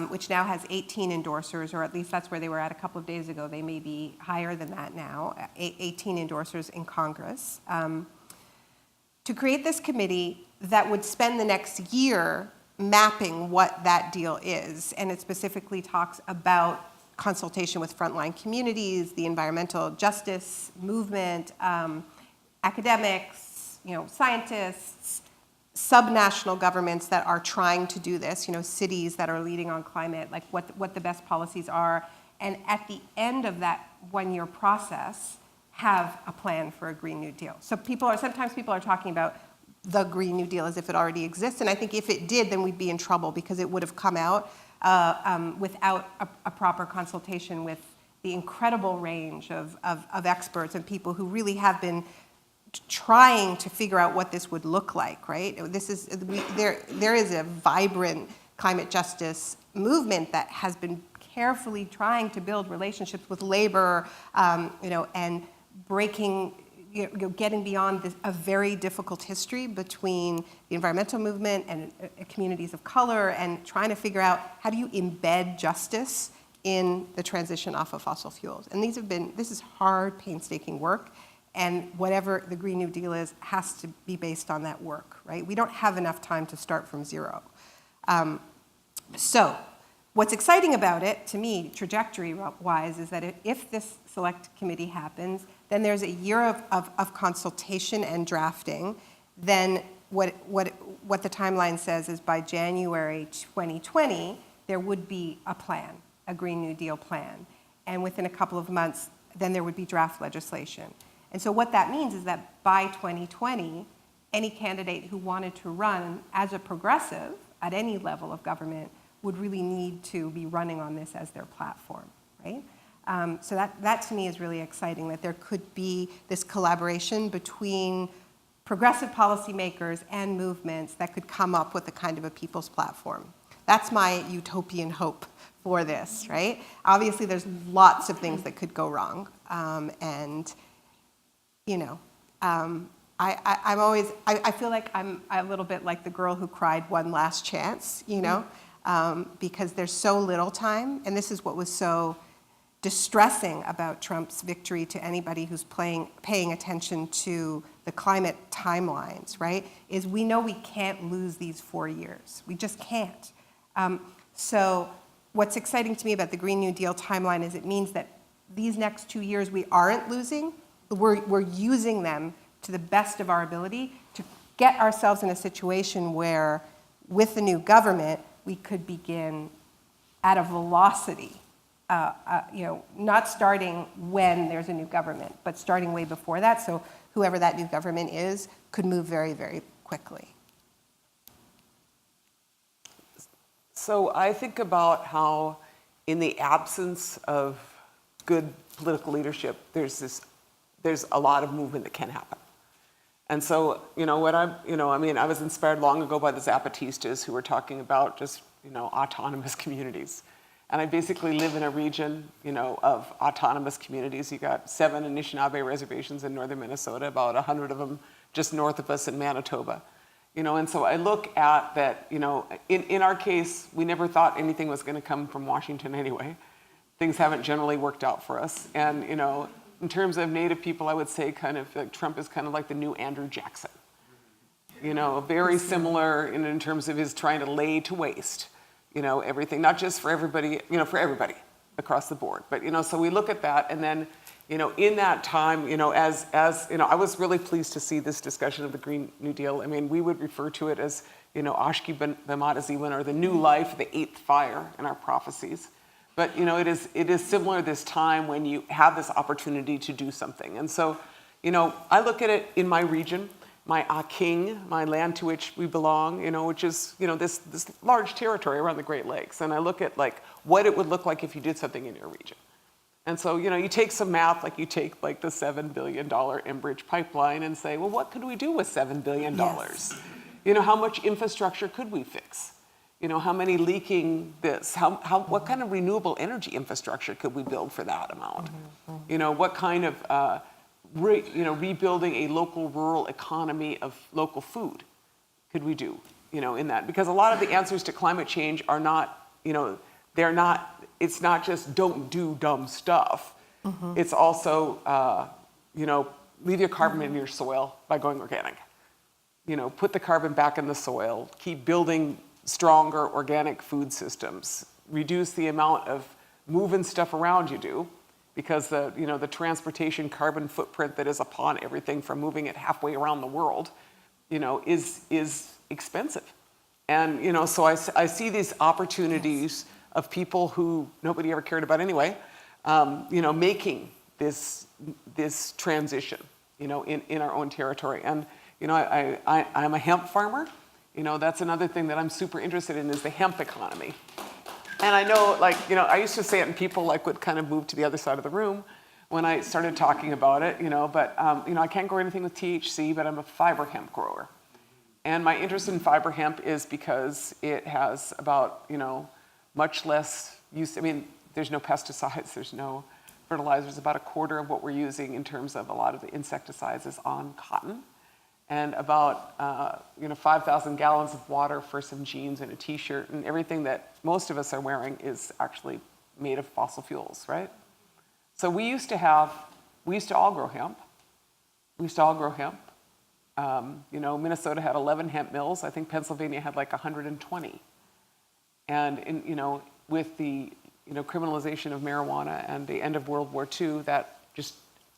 which now has 18 endorsers, or at least that's where they were at a couple of days ago. They may be higher than that now, 18 endorsers in Congress. To create this committee that would spend the next year mapping what that deal is. And it specifically talks about consultation with frontline communities, the environmental justice movement, academics, scientists, subnational governments that are trying to do this, cities that are leading on climate, like what the best policies are. And at the end of that one-year process, have a plan for a Green New Deal. So sometimes people are talking about the Green New Deal as if it already exists, and I think if it did, then we'd be in trouble because it would have come out without a proper consultation with the incredible range of experts and people who really have been trying to figure out what this would look like, right? There is a vibrant climate justice movement that has been carefully trying to build relationships with labor, and breaking, getting beyond a very difficult history between the environmental movement and communities of color, and trying to figure out how do you embed justice in the transition off of fossil fuels. And this is hard, painstaking work, and whatever the Green New Deal is has to be based on that work, right? We don't have enough time to start from zero. So what's exciting about it, to me, trajectory-wise, is that if this select committee happens, then there's a year of consultation and drafting. Then what the timeline says is by January 2020, there would be a plan, a Green New Deal plan. And within a couple of months, then there would be draft legislation. And so what that means is that by 2020, any candidate who wanted to run as a progressive at any level of government would really need to be running on this as their platform, right? So that to me is really exciting, that there could be this collaboration between progressive policymakers and movements that could come up with a kind of a people's platform. That's my utopian hope for this, right? Obviously, there's lots of things that could go wrong, I feel like I'm a little bit like the girl who cried one last chance, because there's so little time, and this is what was so distressing about Trump's victory to anybody who's paying attention to the climate timelines, right, is we know we can't lose these 4 years. We just can't. So what's exciting to me about the Green New Deal timeline is it means that these next 2 years we aren't losing. We're using them to the best of our ability to get ourselves in a situation where, with the new government, we could begin at a velocity, not starting when there's a new government, but starting way before that, so whoever that new government is could move very, very quickly. So I think about how, in the absence of good political leadership, there's a lot of movement that can happen. And so, I was inspired long ago by the Zapatistas who were talking about just, autonomous communities. And I basically live in a region, of autonomous communities. You got 7 Anishinaabe reservations in northern Minnesota, about 100 of them just north of us in Manitoba. And so I look at that, in our case, we never thought anything was going to come from Washington anyway. Things haven't generally worked out for us. And, in terms of Native people, I would say kind of like Trump is kind of like the new Andrew Jackson. Very similar in terms of his trying to lay to waste, everything, not just for everybody, for everybody across the board. But, so we look at that, and then, in that time, as I was really pleased to see this discussion of the Green New Deal. I mean, we would refer to it as, Ashki B'Mataziwan, or the new life, the 8th fire in our prophecies. But it is similar this time when you have this opportunity to do something. And so, I look at it in my region, my Aking, my land to which we belong, which is, this large territory around the Great Lakes. And I look at like what it would look like if you did something in your region. And so, you take some math, like you take like the $7 billion Enbridge pipeline and say, well, what could we do with $7 billion? Yes. How much infrastructure could we fix? How many leaking this? What kind of renewable energy infrastructure could we build for that amount? What kind of, rebuilding a local rural economy of local food could we do, in that? Because a lot of the answers to climate change are not, it's not just don't do dumb stuff. Mm-hmm. It's also, leave your carbon in your soil by going organic. Put the carbon back in the soil, keep building stronger organic food systems, reduce the amount of moving stuff around you do, because the transportation carbon footprint that is upon everything from moving it halfway around the world, is expensive. And so I see these opportunities of people who nobody ever cared about anyway, making this transition, in our own territory. And, I'm a hemp farmer. That's another thing that I'm super interested in is the hemp economy. And I know, I used to say it and people would kind of move to the other side of the room when I started talking about it, but, I can't grow anything with THC, but I'm a fiber hemp grower. And my interest in fiber hemp is because it has about, much less use. I mean, there's no pesticides, there's no fertilizers. About a quarter of what we're using in terms of a lot of the insecticides is on cotton. And about 5,000 gallons of water for some jeans and a t-shirt, and everything that most of us are wearing is actually made of fossil fuels, right? So we used to all grow hemp. Minnesota had 11 hemp mills. I think Pennsylvania had 120. And with the criminalization of marijuana and the end of World War II, that just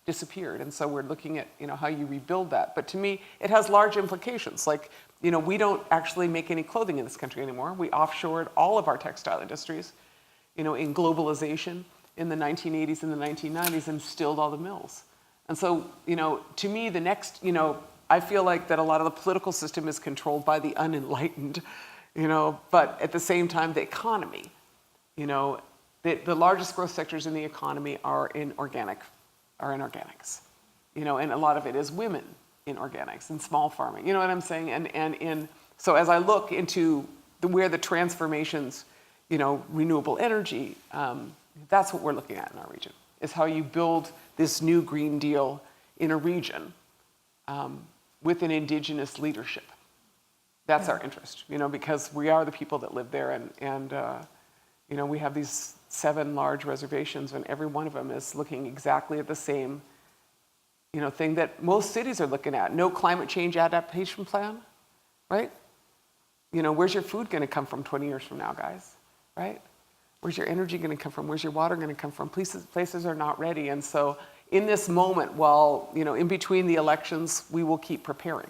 disappeared. And so we're looking at how you rebuild that. But to me, it has large implications. We don't actually make any clothing in this country anymore. We offshored all of our textile industries, in globalization in the 1980s and the 1990s, and stilled all the mills. And so, to me, the next, I feel like that a lot of the political system is controlled by the unenlightened, but at the same time, the economy, the largest growth sectors in the economy are in organics, and a lot of it is women in organics and small farming, you know what I'm saying? So as I look into where the transformations, renewable energy, that's what we're looking at in our region, is how you build this new Green Deal in a region with an Indigenous leadership. That's our interest, because we are the people that live there, and we have these 7 large reservations, and every one of them is looking exactly at the same, thing that most cities are looking at. No climate change adaptation plan, right? Where's your food going to come from 20 years from now, guys, right? Where's your energy going to come from? Where's your water going to come from? Places are not ready. And so in this moment, while, in between the elections, we will keep preparing.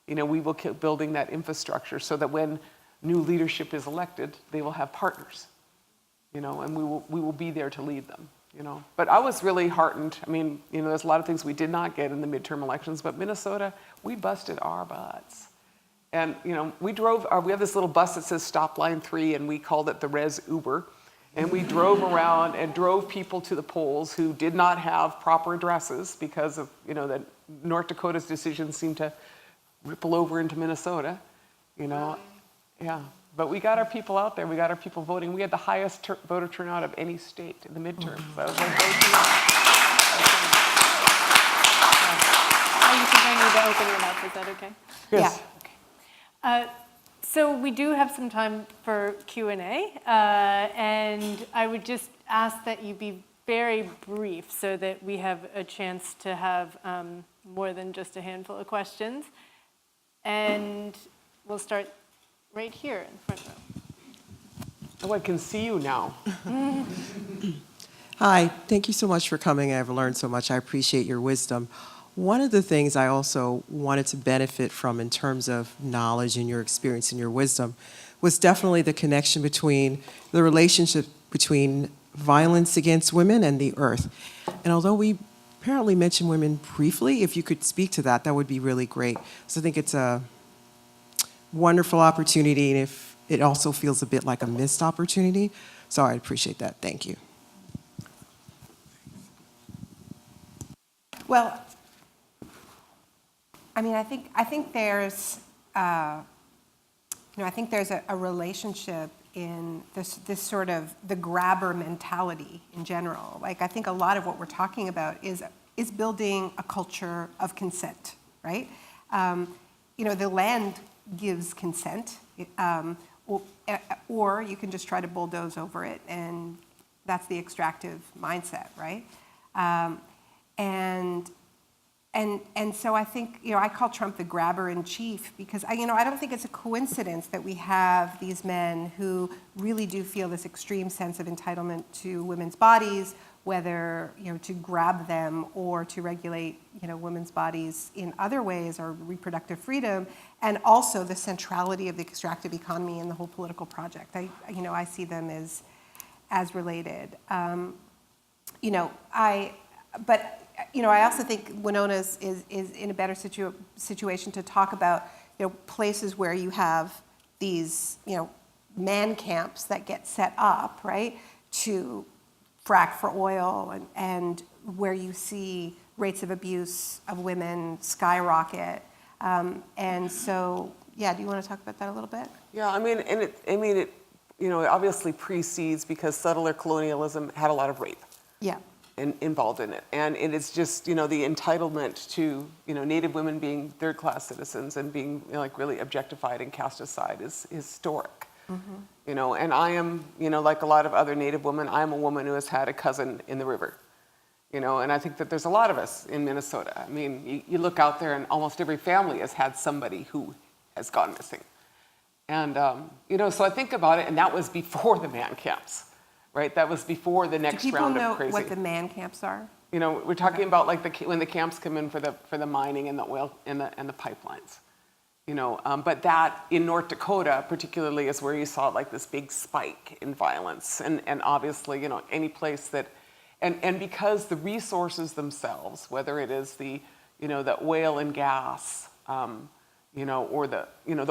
We will keep building that infrastructure so that when new leadership is elected, they will have partners, and we will be there to lead them, But I was really heartened. I mean, there's a lot of things we did not get in the midterm elections, but Minnesota, we busted our butts. And, we have this little bus that says Stop Line 3, and we called it the Res Uber. And we drove around and drove people to the polls who did not have proper addresses because of, that North Dakota's decisions seemed to ripple over into Minnesota, Yeah, but we got our people out there. We got our people voting. We had the highest voter turnout of any state in the midterms. So I was like, You think I need to open it up? Is that okay? yes. Yeah. Okay. So we do have some time for Q&A, and I would just ask that you be very brief so that we have a chance to have more than just a handful of questions. And we'll start right here in the front row. Oh, I can see you now. Hi, thank you so much for coming. I've learned so much. I appreciate your wisdom. One of the things I also wanted to benefit from in terms of knowledge and your experience and your wisdom was definitely the connection between the relationship between violence against women and the earth. And although we apparently mentioned women briefly, if you could speak to that, that would be really great. So I think it's a wonderful opportunity, and if it also feels a bit like a missed opportunity. So I appreciate that. Thank you. Well, I mean, I think there's, I think there's a relationship in this sort of the grabber mentality in general. I think a lot of what we're talking about is building a culture of consent, right? The land gives consent, or you can just try to bulldoze over it, and that's the extractive mindset, right? And so I think, I call Trump the grabber in chief because I don't think it's a coincidence that we have these men who really do feel this extreme sense of entitlement to women's bodies, whether, to grab them or to regulate, women's bodies in other ways or reproductive freedom, and also the centrality of the extractive economy in the whole political project. I see them as related. but I also think Winona is in a better situation to talk about places where you have these man camps that get set up, right, to frack for oil, and where you see rates of abuse of women skyrocket. And so, yeah, do you want to talk about that a little bit? Yeah, it obviously precedes, because settler colonialism had a lot of rape. Yeah. Involved in it, and it is just the entitlement to Native women being third-class citizens and being really objectified and cast aside is historic. Mm-hmm. And I am like a lot of other Native women, I am a woman who has had a cousin in the river. And I think that there's a lot of us in Minnesota. I mean, you look out there, and almost every family has had somebody who has gone missing. And so I think about it, and that was before the man camps. Right, that was before the next round of crazy. Do people know what the man camps are? We're talking about when the camps come in for the mining and the oil and the pipelines. But that in North Dakota particularly is where you saw this big spike in violence, and obviously any place that, and because the resources themselves, whether it is the oil and gas, or the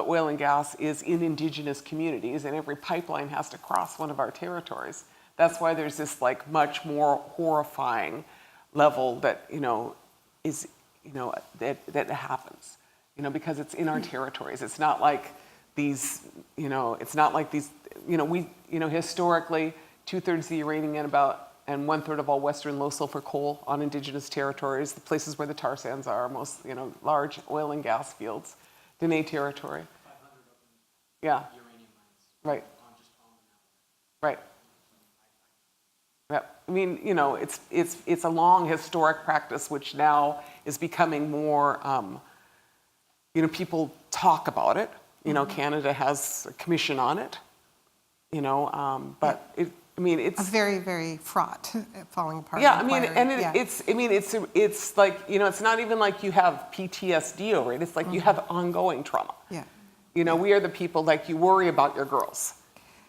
oil and gas is in indigenous communities, and every pipeline has to cross one of our territories. That's why there's this much more horrifying level that is that happens, because it's in our territories. It's not like these, it's not like these, we, historically 2/3 of the uranium and 1/3 of all Western low sulfur coal on indigenous territories, the places where the tar sands are, most large oil and gas fields. Dene territory. 500 of them. Yeah. Uranium mines. Right. Right. Yeah. It's a long historic practice, which now is becoming more. People talk about it. Canada has a commission on it. But it's a very, very fraught, falling apart. Yeah, it's like it's not even like you have PTSD over it. It's like you have ongoing trauma. Yeah. We are the people you worry about your girls.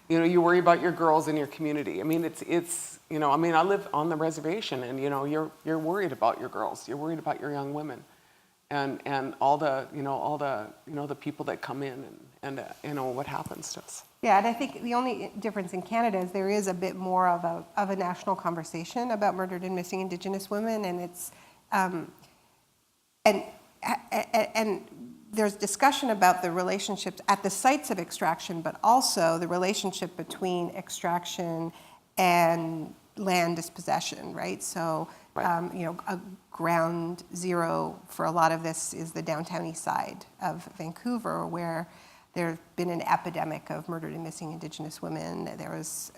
You worry about your girls in your community. I live on the reservation, and you're worried about your girls. You're worried about your young women, and all the people that come in and what happens to us. Yeah, and I think the only difference in Canada is there is a bit more of a national conversation about murdered and missing Indigenous women, and it's and there's discussion about the relationships at the sites of extraction, but also the relationship between extraction and land dispossession, right? So, right. A ground zero for a lot of this is the downtown east side of Vancouver, where there's been an epidemic of murdered and missing Indigenous women. There was,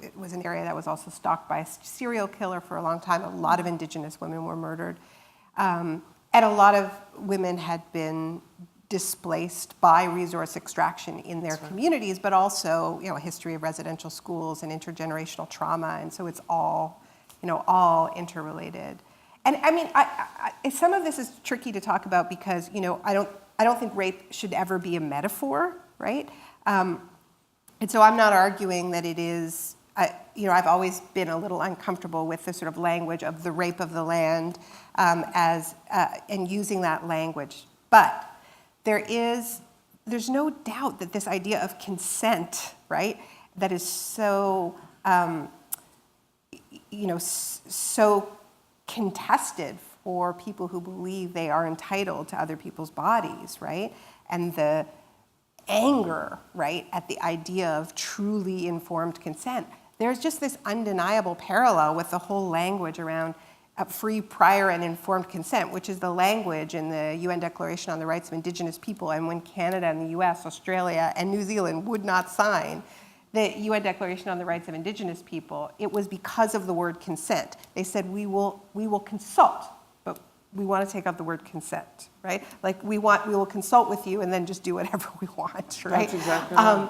it was an area that was also stalked by a serial killer for a long time. A lot of Indigenous women were murdered. And a lot of women had been displaced by resource extraction in their communities, but also, a history of residential schools and intergenerational trauma. And so it's all, all interrelated. And some of this is tricky to talk about because, I don't think rape should ever be a metaphor, right? And so I'm not arguing that it is, I've always been a little uncomfortable with the sort of language of the rape of the land and using that language. But there's no doubt that this idea of consent, right, that is so, so contested for people who believe they are entitled to other people's bodies, right? And the anger, right, at the idea of truly informed consent. There's just this undeniable parallel with the whole language around free, prior, and informed consent, which is the language in the UN Declaration on the Rights of Indigenous People. And when Canada and the US, Australia, and New Zealand would not sign the UN Declaration on the Rights of Indigenous People, it was because of the word consent. They said, we will consult, but we want to take out the word consent, right? Like we will consult with you and then just do whatever we want, right? That's exactly right.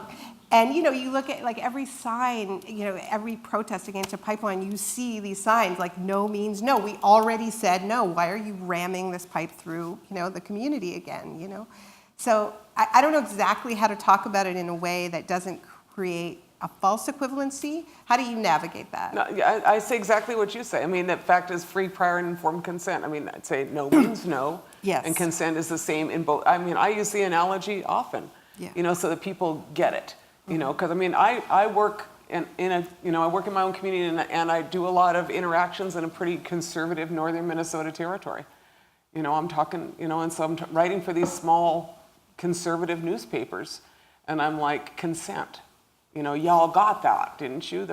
And you look at like every sign, every protest against a pipeline, you see these signs like no means no. We already said no. Why are you ramming this pipe through, the community again, So I don't know exactly how to talk about it in a way that doesn't create a false equivalency? How do you navigate that? No, yeah, I say exactly what you say. I mean, the fact is free, prior, and informed consent. I mean, I'd say no means no. Yes. And consent is the same in both. I mean, I use the analogy often, Yeah. so that people get it, because I mean, I work I work in my own community and I do a lot of interactions in a pretty conservative northern Minnesota territory. I'm talking, and so I'm writing for these small conservative newspapers, and I'm like, consent. Y'all got that, didn't you?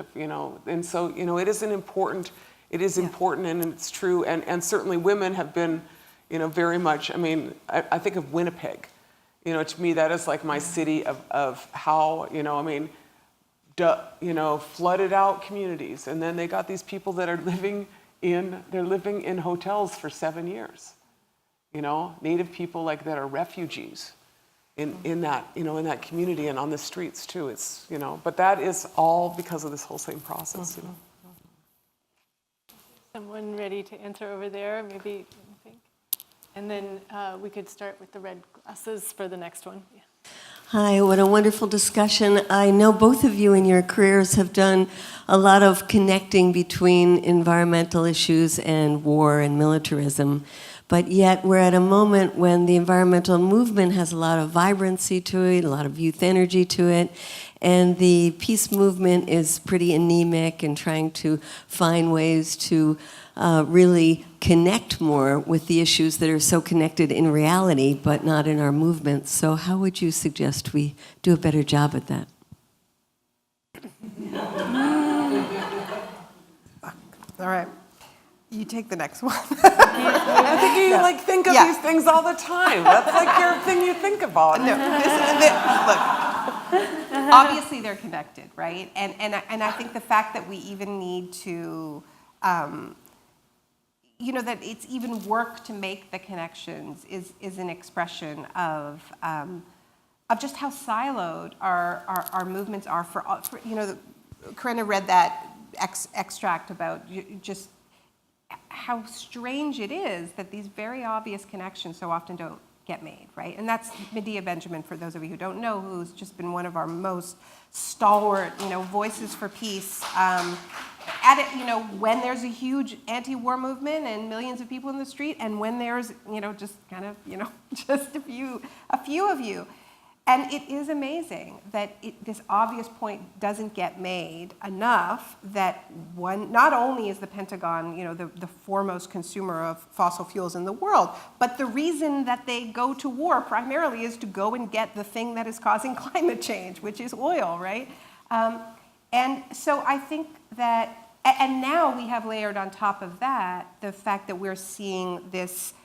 And so, it is important and it's true. And certainly women have been, very much, I mean, I think of Winnipeg. To me, that is like my city of how, flooded out communities. And then they got these people that are living in hotels for 7 years. Native people that are refugees in that community and on the streets too. It's, but that is all because of this whole same process, Someone ready to answer over there, maybe, I think. And then we could start with the red glasses for the next one. Yeah. Hi, what a wonderful discussion. I know both of you in your careers have done a lot of connecting between environmental issues and war and militarism, but yet we're at a moment when the environmental movement has a lot of vibrancy to it, a lot of youth energy to it, and the peace movement is pretty anemic and trying to find ways to really connect more with the issues that are so connected in reality, but not in our movements. So how would you suggest we do a better job at that? All right. You take the next one. I think you think of Yeah. these things all the time. That's like your thing you think about. No, look, obviously they're connected, right? And I think the fact that we even need to, that it's even work to make the connections is an expression of just how siloed our movements are. For Corinna read that extract about just how strange it is that these very obvious connections so often don't get made, right? And that's Medea Benjamin, for those of you who don't know, who's just been one of our most stalwart, voices for peace. At it, when there's a huge anti-war movement and millions of people in the street, and when there's, just kind of, just a few of you. And it is amazing that this obvious point doesn't get made enough that not only is the Pentagon, the foremost consumer of fossil fuels in the world, but the reason that they go to war primarily is to go and get the thing that is causing climate change, which is oil, right? And so I think that, and now we have layered on top of that the fact that we're seeing this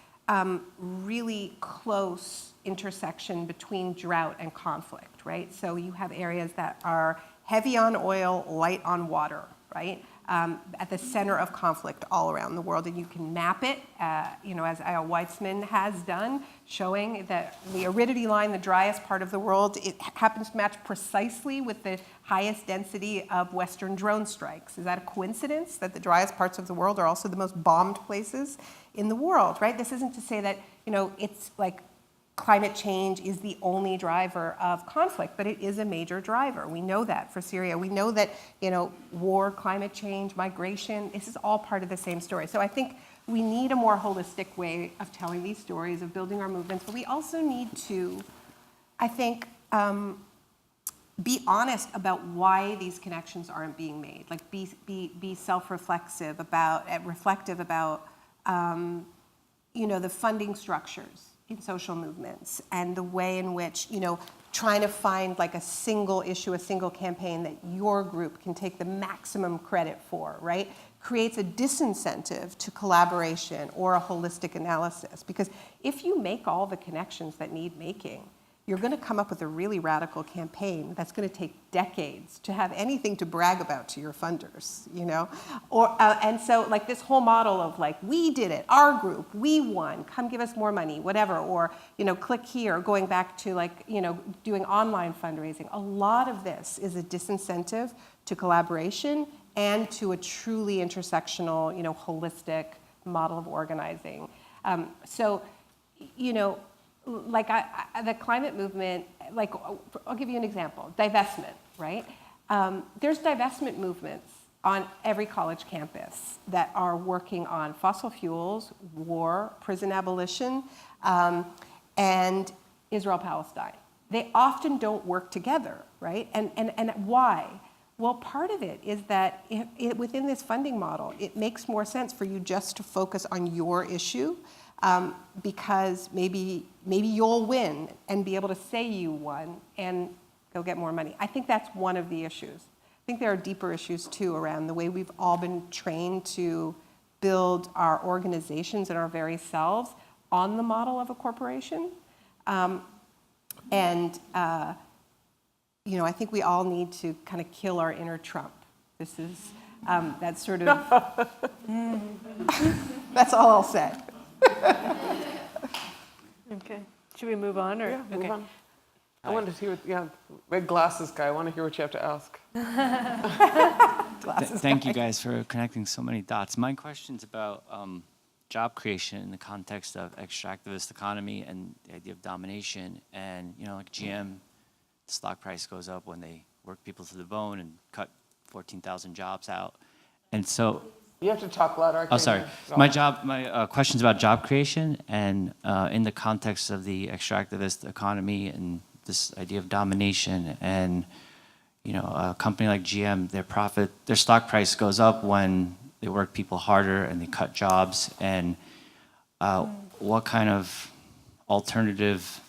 really close intersection between drought and conflict, right? So you have areas that are heavy on oil, light on water, right? At the center of conflict all around the world, and you can map it, as Al Weitzman has done, showing that the aridity line, the driest part of the world, it happens to match precisely with the highest density of Western drone strikes. Is that a coincidence that the driest parts of the world are also the most bombed places in the world, right? This isn't to say that, it's like climate change is the only driver of conflict, but it is a major driver. We know that for Syria. We know that, war, climate change, migration, this is all part of the same story. So I think we need a more holistic way of telling these stories, of building our movements, but we also need to, I think, be honest about why these connections aren't being made. Like be self-reflexive reflective about, the funding structures in social movements and the way in which, trying to find like a single issue, a single campaign that your group can take the maximum credit for, right, creates a disincentive to collaboration or a holistic analysis. Because if you make all the connections that need making, you're going to come up with a really radical campaign that's going to take decades to have anything to brag about to your funders, and so like this whole model of like, we did it, our group, we won, come give us more money, whatever, or, click here, going back to like, doing online fundraising. A lot of this is a disincentive to collaboration and to a truly intersectional, holistic model of organizing. Like the climate movement, like I'll give you an example, divestment, right? There's divestment movements on every college campus that are working on fossil fuels, war, prison abolition, and Israel-Palestine. They often don't work together, right? And why? Well, part of it is that within this funding model, it makes more sense for you just to focus on your issue, because maybe you'll win and be able to say you won and go get more money. I think that's one of the issues. I think there are deeper issues too around the way we've all been trained to build our organizations and our very selves on the model of a corporation. I think we all need to kind of kill our inner Trump. This is, that's sort of, that's all I'll say. Okay. Should we move on? Or? Yeah, move okay. on. I wanted to hear, red glasses guy, I want to hear what you have to ask. Thank you guys for connecting so many dots. My question's about job creation in the context of extractivist economy and the idea of domination. And, like GM, the stock price goes up when they work people to the bone and cut 14,000 jobs out. And so... You have to talk louder. Oh, sorry. My question's about job creation and in the context of the extractivist economy and this idea of domination. And, a company like GM, their stock price goes up when they work people harder and they cut jobs. And what kind of alternative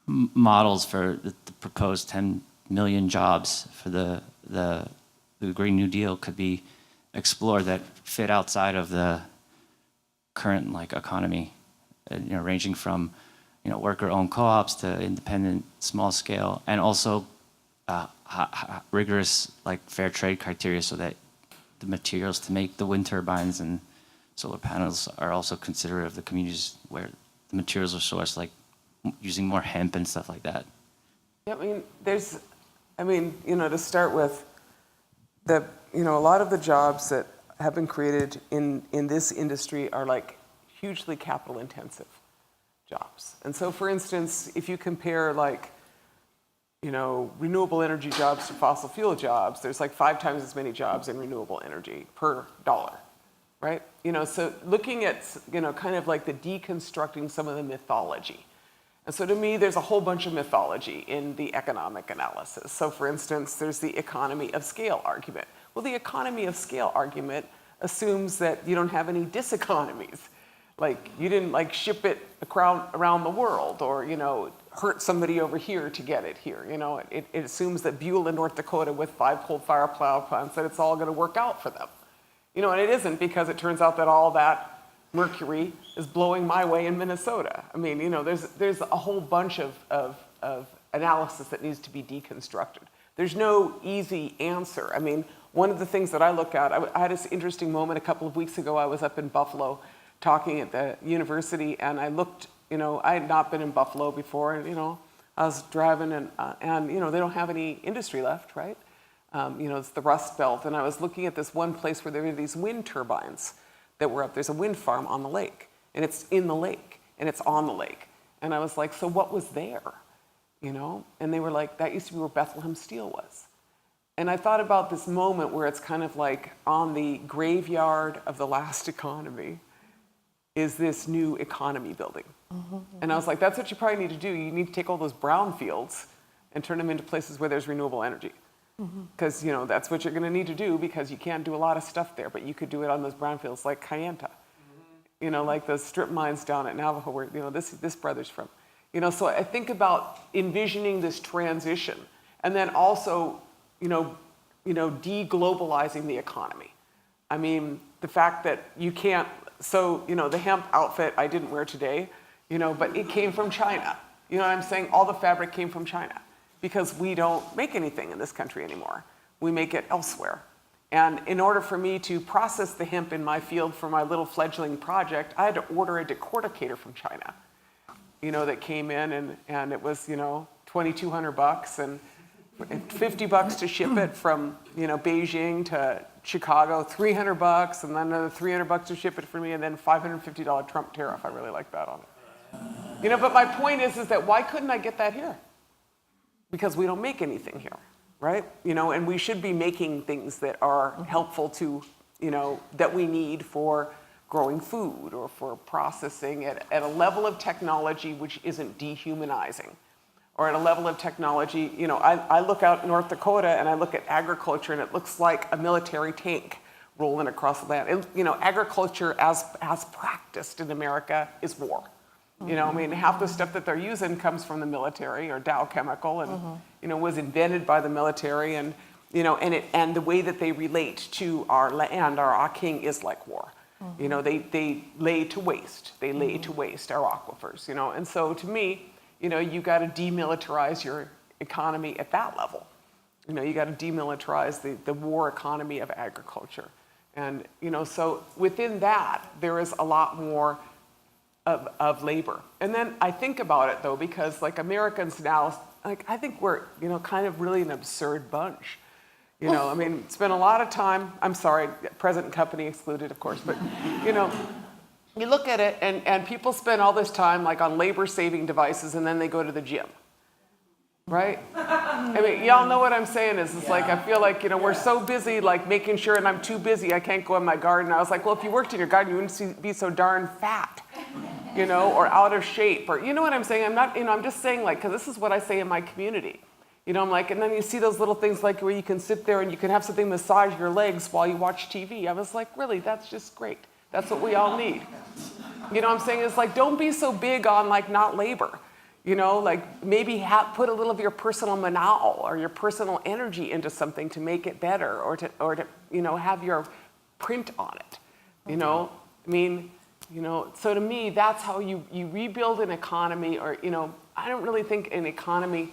models for the proposed 10 million jobs for the Green New Deal could be explored that fit outside of the current economy, ranging from worker-owned co-ops to independent small scale, and also rigorous fair trade criteria so that the materials to make the wind turbines and solar panels are also considerate of the communities where the materials are sourced, like using more hemp and stuff like that. Yeah, to start with, a lot of the jobs that have been created in this industry are hugely capital intensive jobs. And so, for instance, if you compare renewable energy jobs to fossil fuel jobs, there's 5 times as many jobs in renewable energy per dollar, right? So looking at, kind of the deconstructing some of the mythology. And so to me, there's a whole bunch of mythology in the economic analysis. So for instance, there's the economy of scale argument. Well, the economy of scale argument assumes that you don't have any diseconomies. You didn't ship it around the world or, hurt somebody over here to get it here. It assumes that Beulah, North Dakota with 5 coal-fired power plants, that it's all gonna work out for them. And it isn't, because it turns out that all that mercury is blowing my way in Minnesota. There's a whole bunch of analysis that needs to be deconstructed. There's no easy answer. One of the things that I look at, I had this interesting moment a couple of weeks ago. I was up in Buffalo talking at the university, and I looked, I had not been in Buffalo before, and, I was driving, and they don't have any industry left, right? It's the Rust Belt, and I was looking at this one place where there were these wind turbines that were up. There's a wind farm on the lake, and it's in the lake, and it's on the lake. And I was like, so what was there? And they were like, that used to be where Bethlehem Steel was. And I thought about this moment where it's kind of on the graveyard of the last economy is this new economy building. Mm-hmm. And I was like, that's what you probably need to do. You need to take all those brownfields and turn them into places where there's renewable energy. Because, that's what you're going to need to do, because you can't do a lot of stuff there, but you could do it on those brownfields like Kayenta, like those strip mines down at Navajo where, this brother's from. So I think about envisioning this transition, and then also, deglobalizing the economy. The fact that you can't, the hemp outfit I didn't wear today, but it came from China. You know what I'm saying? All the fabric came from China, because we don't make anything in this country anymore. We make it elsewhere. And in order for me to process the hemp in my field for my little fledgling project, I had to order a decorticator from China, that came in, and it was, $2,200 and $50 to ship it from, Beijing to Chicago, $300, and then another $300 to ship it for me, and then $550 Trump tariff. I really like that on it. But my point is that why couldn't I get that here? Because we don't make anything here. right? And we should be making things that are helpful to, that we need for growing food or for processing at a level of technology which isn't dehumanizing, or at a level of technology, I look out North Dakota and I look at agriculture and it looks like a military tank rolling across the land. Agriculture as practiced in America is war. Half the stuff that they're using comes from the military or Dow Chemical and, was invented by the military and, and the way that they relate to our land, our king is like war. They lay to waste. They lay to waste our aquifers, And so to me, you got to demilitarize your economy at that level. You got to demilitarize the war economy of agriculture. And, so within that, there is a lot more of labor. And then I think about it, though, because, like, Americans now, like, I think we're, kind of really an absurd bunch. Spend a lot of time, I'm sorry, present and company excluded, of course, but, you look at it and people spend all this time, like, on labor-saving devices, and then they go to the gym, right? Y'all know what I'm saying is, it's like, I feel like, we're so busy, like, making sure, and I'm too busy, I can't go in my garden. I was like, well, if you worked in your garden, you wouldn't be so darn fat, or out of shape, or, you know what I'm saying? I'm not, I'm just saying, like, because this is what I say in my community. I'm like, and then you see those little things like where you can sit there and you can have something massage your legs while you watch TV. I was like, really, that's just great. That's what we all need. What I'm saying? It's like, don't be so big on, like, not labor. Like, maybe put a little of your personal manal or your personal energy into something to make it better, or to have your print on it. So to me, that's how you rebuild an economy, or, I don't really think an economy,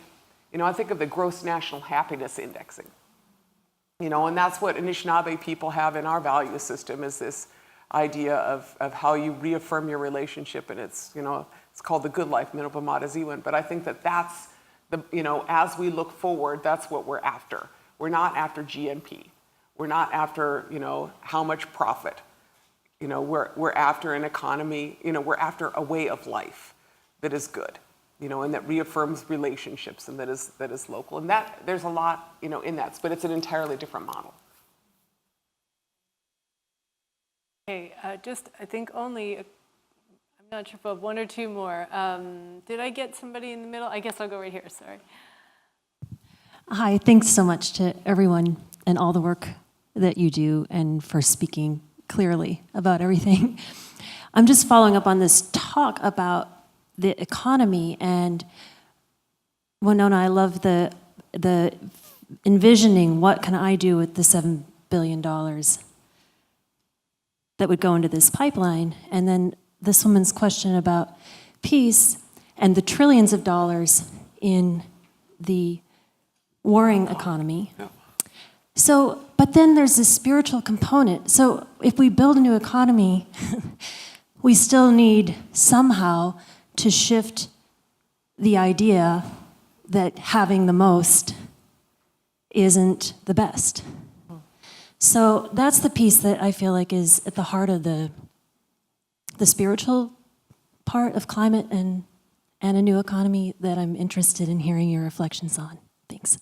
I think of the gross national happiness indexing, and that's what Anishinaabe people have in our value system, is this idea of how you reaffirm your relationship, and it's, it's called the good life, Minopamata. But I think that's the, as we look forward, that's what we're after. We're not after GNP. We're not after, how much profit. We're after an economy, we're after a way of life that is good. And that reaffirms relationships, and that is local. And that there's a lot, in that, but it's an entirely different model. Okay, I think only, I'm not sure if I have one or two more. Did I get somebody in the middle? I guess I'll go right here, sorry. Hi, thanks so much to everyone and all the work that you do, and for speaking clearly about everything. I'm just following up on this talk about the economy, and Winona, I love the envisioning, what can I do with the $7 billion that would go into this pipeline, and then this woman's question about peace and the trillions of dollars in the warring economy. So, but then there's this spiritual component. So if we build a new economy, we still need somehow to shift the idea that having the most isn't the best. So that's the piece that I feel like is at the heart of the spiritual part of climate and a new economy that I'm interested in hearing your reflections on. Thanks.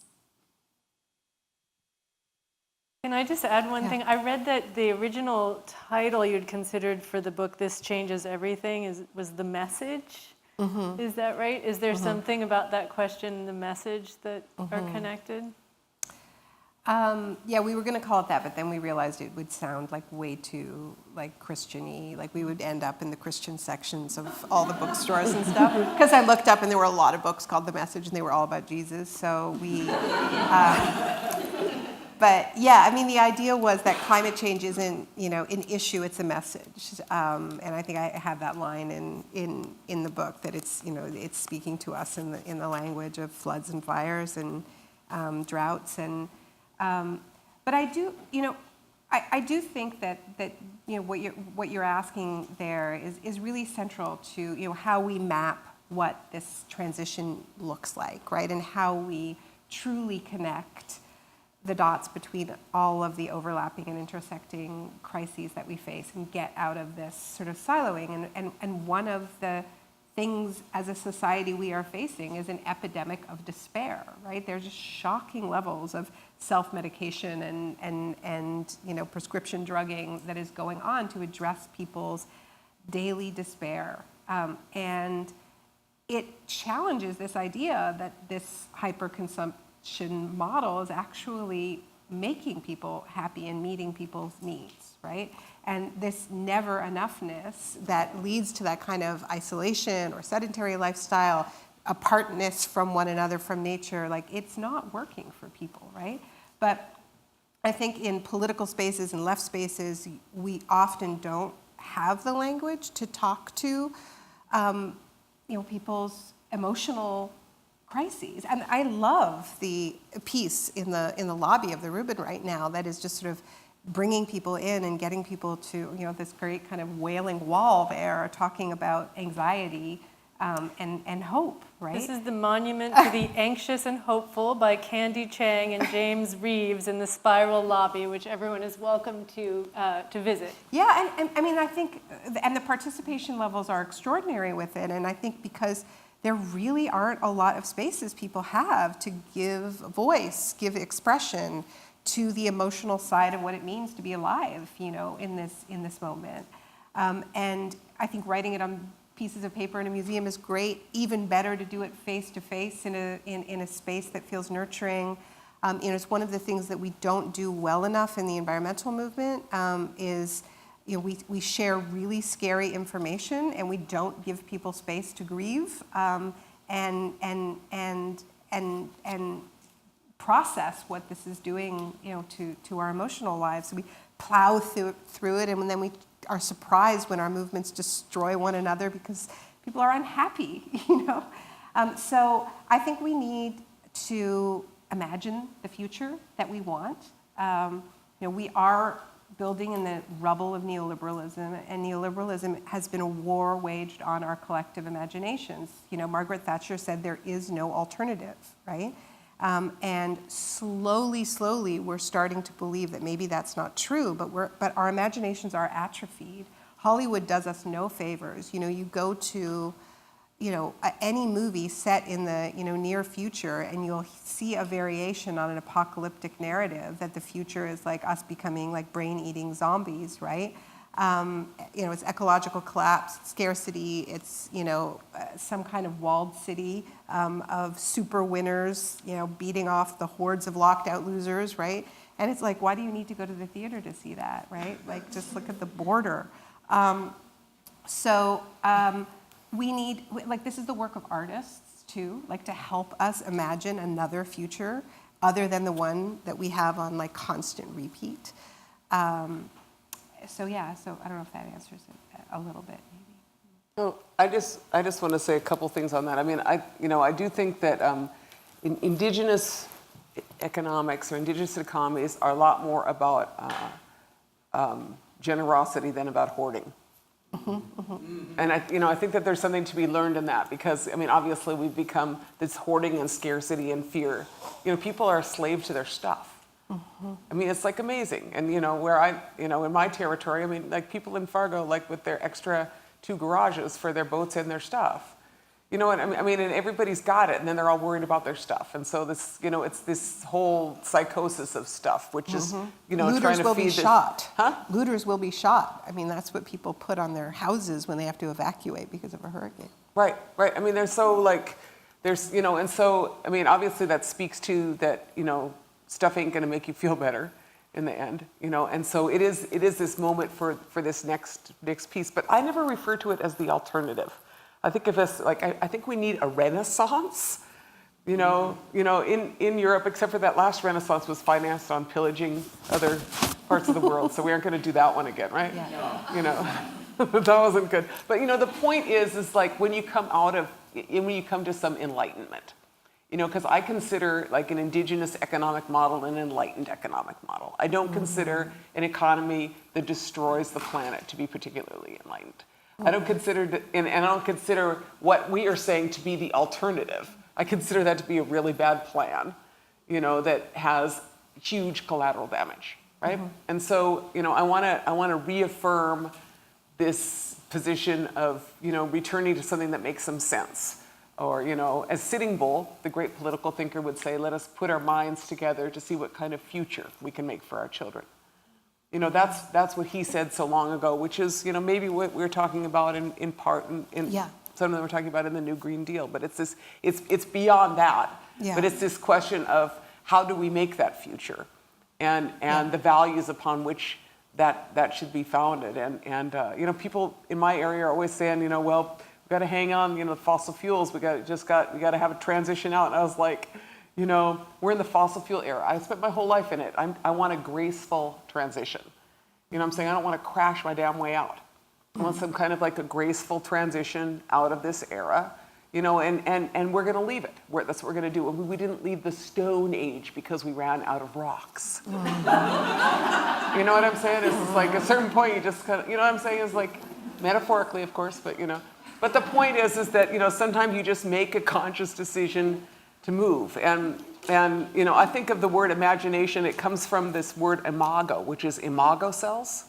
Can I just add one thing? I read that the original title you'd considered for the book, This Changes Everything, was The Message. Mm-hmm. Is that right? Is there something about that question, the message, that are connected? Yeah, we were going to call it that, but then we realized it would sound like way too like Christian-y. Like we would end up in the Christian sections of all the bookstores and stuff. Because I looked up and there were a lot of books called The Message, and they were all about Jesus. So we... But yeah, I mean, the idea was that climate change isn't, an issue; it's a message. And I think I have that line in the book, that it's, it's speaking to us in the language of floods and fires and droughts. And but I do, I do think that what you're asking there is really central to how we map what this transition looks like, right, and how we truly connect the dots between all of the overlapping and intersecting crises that we face and get out of this sort of siloing. And one of the things as a society we are facing is an epidemic of despair, right? There's just shocking levels of self-medication and prescription drugging that is going on to address people's daily despair. And it challenges this idea that this hyperconsumption model is actually making people happy and meeting people's needs, right? And this never enoughness that leads to that kind of isolation or sedentary lifestyle, apartness from one another, from nature, like it's not working for people, right? But I think in political spaces and left spaces, we often don't have the language to talk to people's emotional crises. And I love the piece in the lobby of the Rubin right now that is just sort of bringing people in and getting people to, this great kind of wailing wall there, talking about anxiety and hope, right? This is the Monument to the Anxious and Hopeful by Candy Chang and James Reeves in the Spiral Lobby, which everyone is welcome to visit. Yeah, and I mean, I think, and the participation levels are extraordinary with it, and I think because there really aren't a lot of spaces people have to give voice, give expression to the emotional side of what it means to be alive, in this moment. And I think writing it on pieces of paper in a museum is great. Even better to do it face to face in a space that feels nurturing. It's one of the things that we don't do well enough in the environmental movement. We share really scary information and we don't give people space to grieve and process what this is doing, to our emotional lives. We plow through it, and then we are surprised when our movements destroy one another because people are unhappy, So I think we need to imagine the future that we want. We are building in the rubble of neoliberalism, and neoliberalism has been a war waged on our collective imaginations. Margaret Thatcher said there is no alternative, right? And slowly, we're starting to believe that maybe that's not true, but our imaginations are atrophied. Hollywood does us no favors. You go to, any movie set in the, near future, and you'll see a variation on an apocalyptic narrative that the future is like us becoming like brain-eating zombies, right? It's ecological collapse, scarcity, it's, some kind of walled city of super winners, beating off the hordes of locked out losers, right? And it's like, why do you need to go to the theater to see that, right? Like, just look at the border. We need, this is the work of artists too, to help us imagine another future other than the one that we have on constant repeat. So I don't know if that answers it a little bit, maybe. No, I just want to say a couple things on that. I mean, I do think that indigenous economics or indigenous economies are a lot more about generosity than about hoarding. And I think that there's something to be learned in that because, obviously we've become this hoarding and scarcity and fear. People are a slave to their stuff. It's amazing. And, where in my territory, people in Fargo, with their extra 2 garages for their boats and their stuff. And everybody's got it, and then they're all worried about their stuff. And so this, it's this whole psychosis of stuff, which is, Looters trying to will feed be shot. Huh? Looters will be shot. That's what people put on their houses when they have to evacuate because of a hurricane. Right. They're so and so, obviously that speaks to that, stuff ain't gonna make you feel better in the end, and so it is this moment for this next piece, but I never refer to it as the alternative. I think of us I think we need a renaissance, in Europe, except for that last renaissance was financed on pillaging other parts of the world, so we aren't gonna do that one again, right? Yeah. That wasn't good. But the point is when you come to some enlightenment, because I consider an indigenous economic model an enlightened economic model. I don't consider an economy that destroys the planet to be particularly enlightened. I don't consider, and I don't consider what we are saying to be the alternative. I consider that to be a really bad plan, that has huge collateral damage, right? And so, I want to reaffirm this position of, returning to something that makes some sense. Or, as Sitting Bull, the great political thinker, would say, let us put our minds together to see what kind of future we can make for our children. That's what he said so long ago, which is, maybe what we're talking about in part, some of them were talking about in the New Green Deal, but it's beyond that. Yeah. But it's this question of how do we make that future, and the values upon which that should be founded. And people in my area are always saying, well, we've got to hang on, the fossil fuels. We got to have a transition out. And I was like, we're in the fossil fuel era. I spent my whole life in it. I want a graceful transition. You know what I'm saying? I don't want to crash my damn way out. I want some kind of like a graceful transition out of this era, and we're going to leave it. That's what we're going to do. We didn't leave the Stone Age because we ran out of rocks. You know what I'm saying? It's just like at a certain point you just kind of, what I'm saying is like, metaphorically, of course, but But the point is that, sometimes you just make a conscious decision to move. And I think of the word imagination, it comes from this word imago, which is imago cells.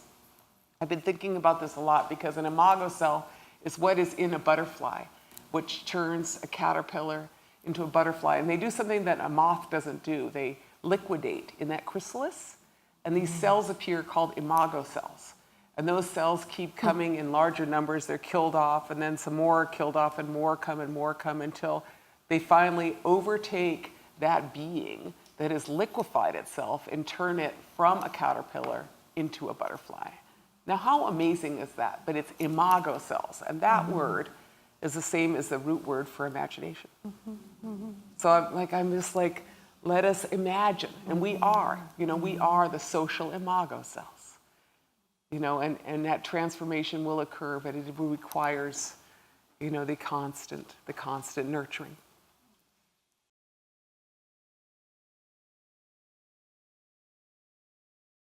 I've been thinking about this a lot because an imago cell is what is in a butterfly, which turns a caterpillar into a butterfly. And they do something that a moth doesn't do. They liquidate in that chrysalis, and these cells appear called imago cells. And those cells keep coming in larger numbers. They're killed off, and then some more are killed off, and more come until they finally overtake that being that has liquefied itself and turn it from a caterpillar into a butterfly. Now, how amazing is that? But it's imago cells, and that word is the same as the root word for imagination. So I'm just like, let us imagine, and we are the social imago cells. And that transformation will occur, but it requires, the constant nurturing.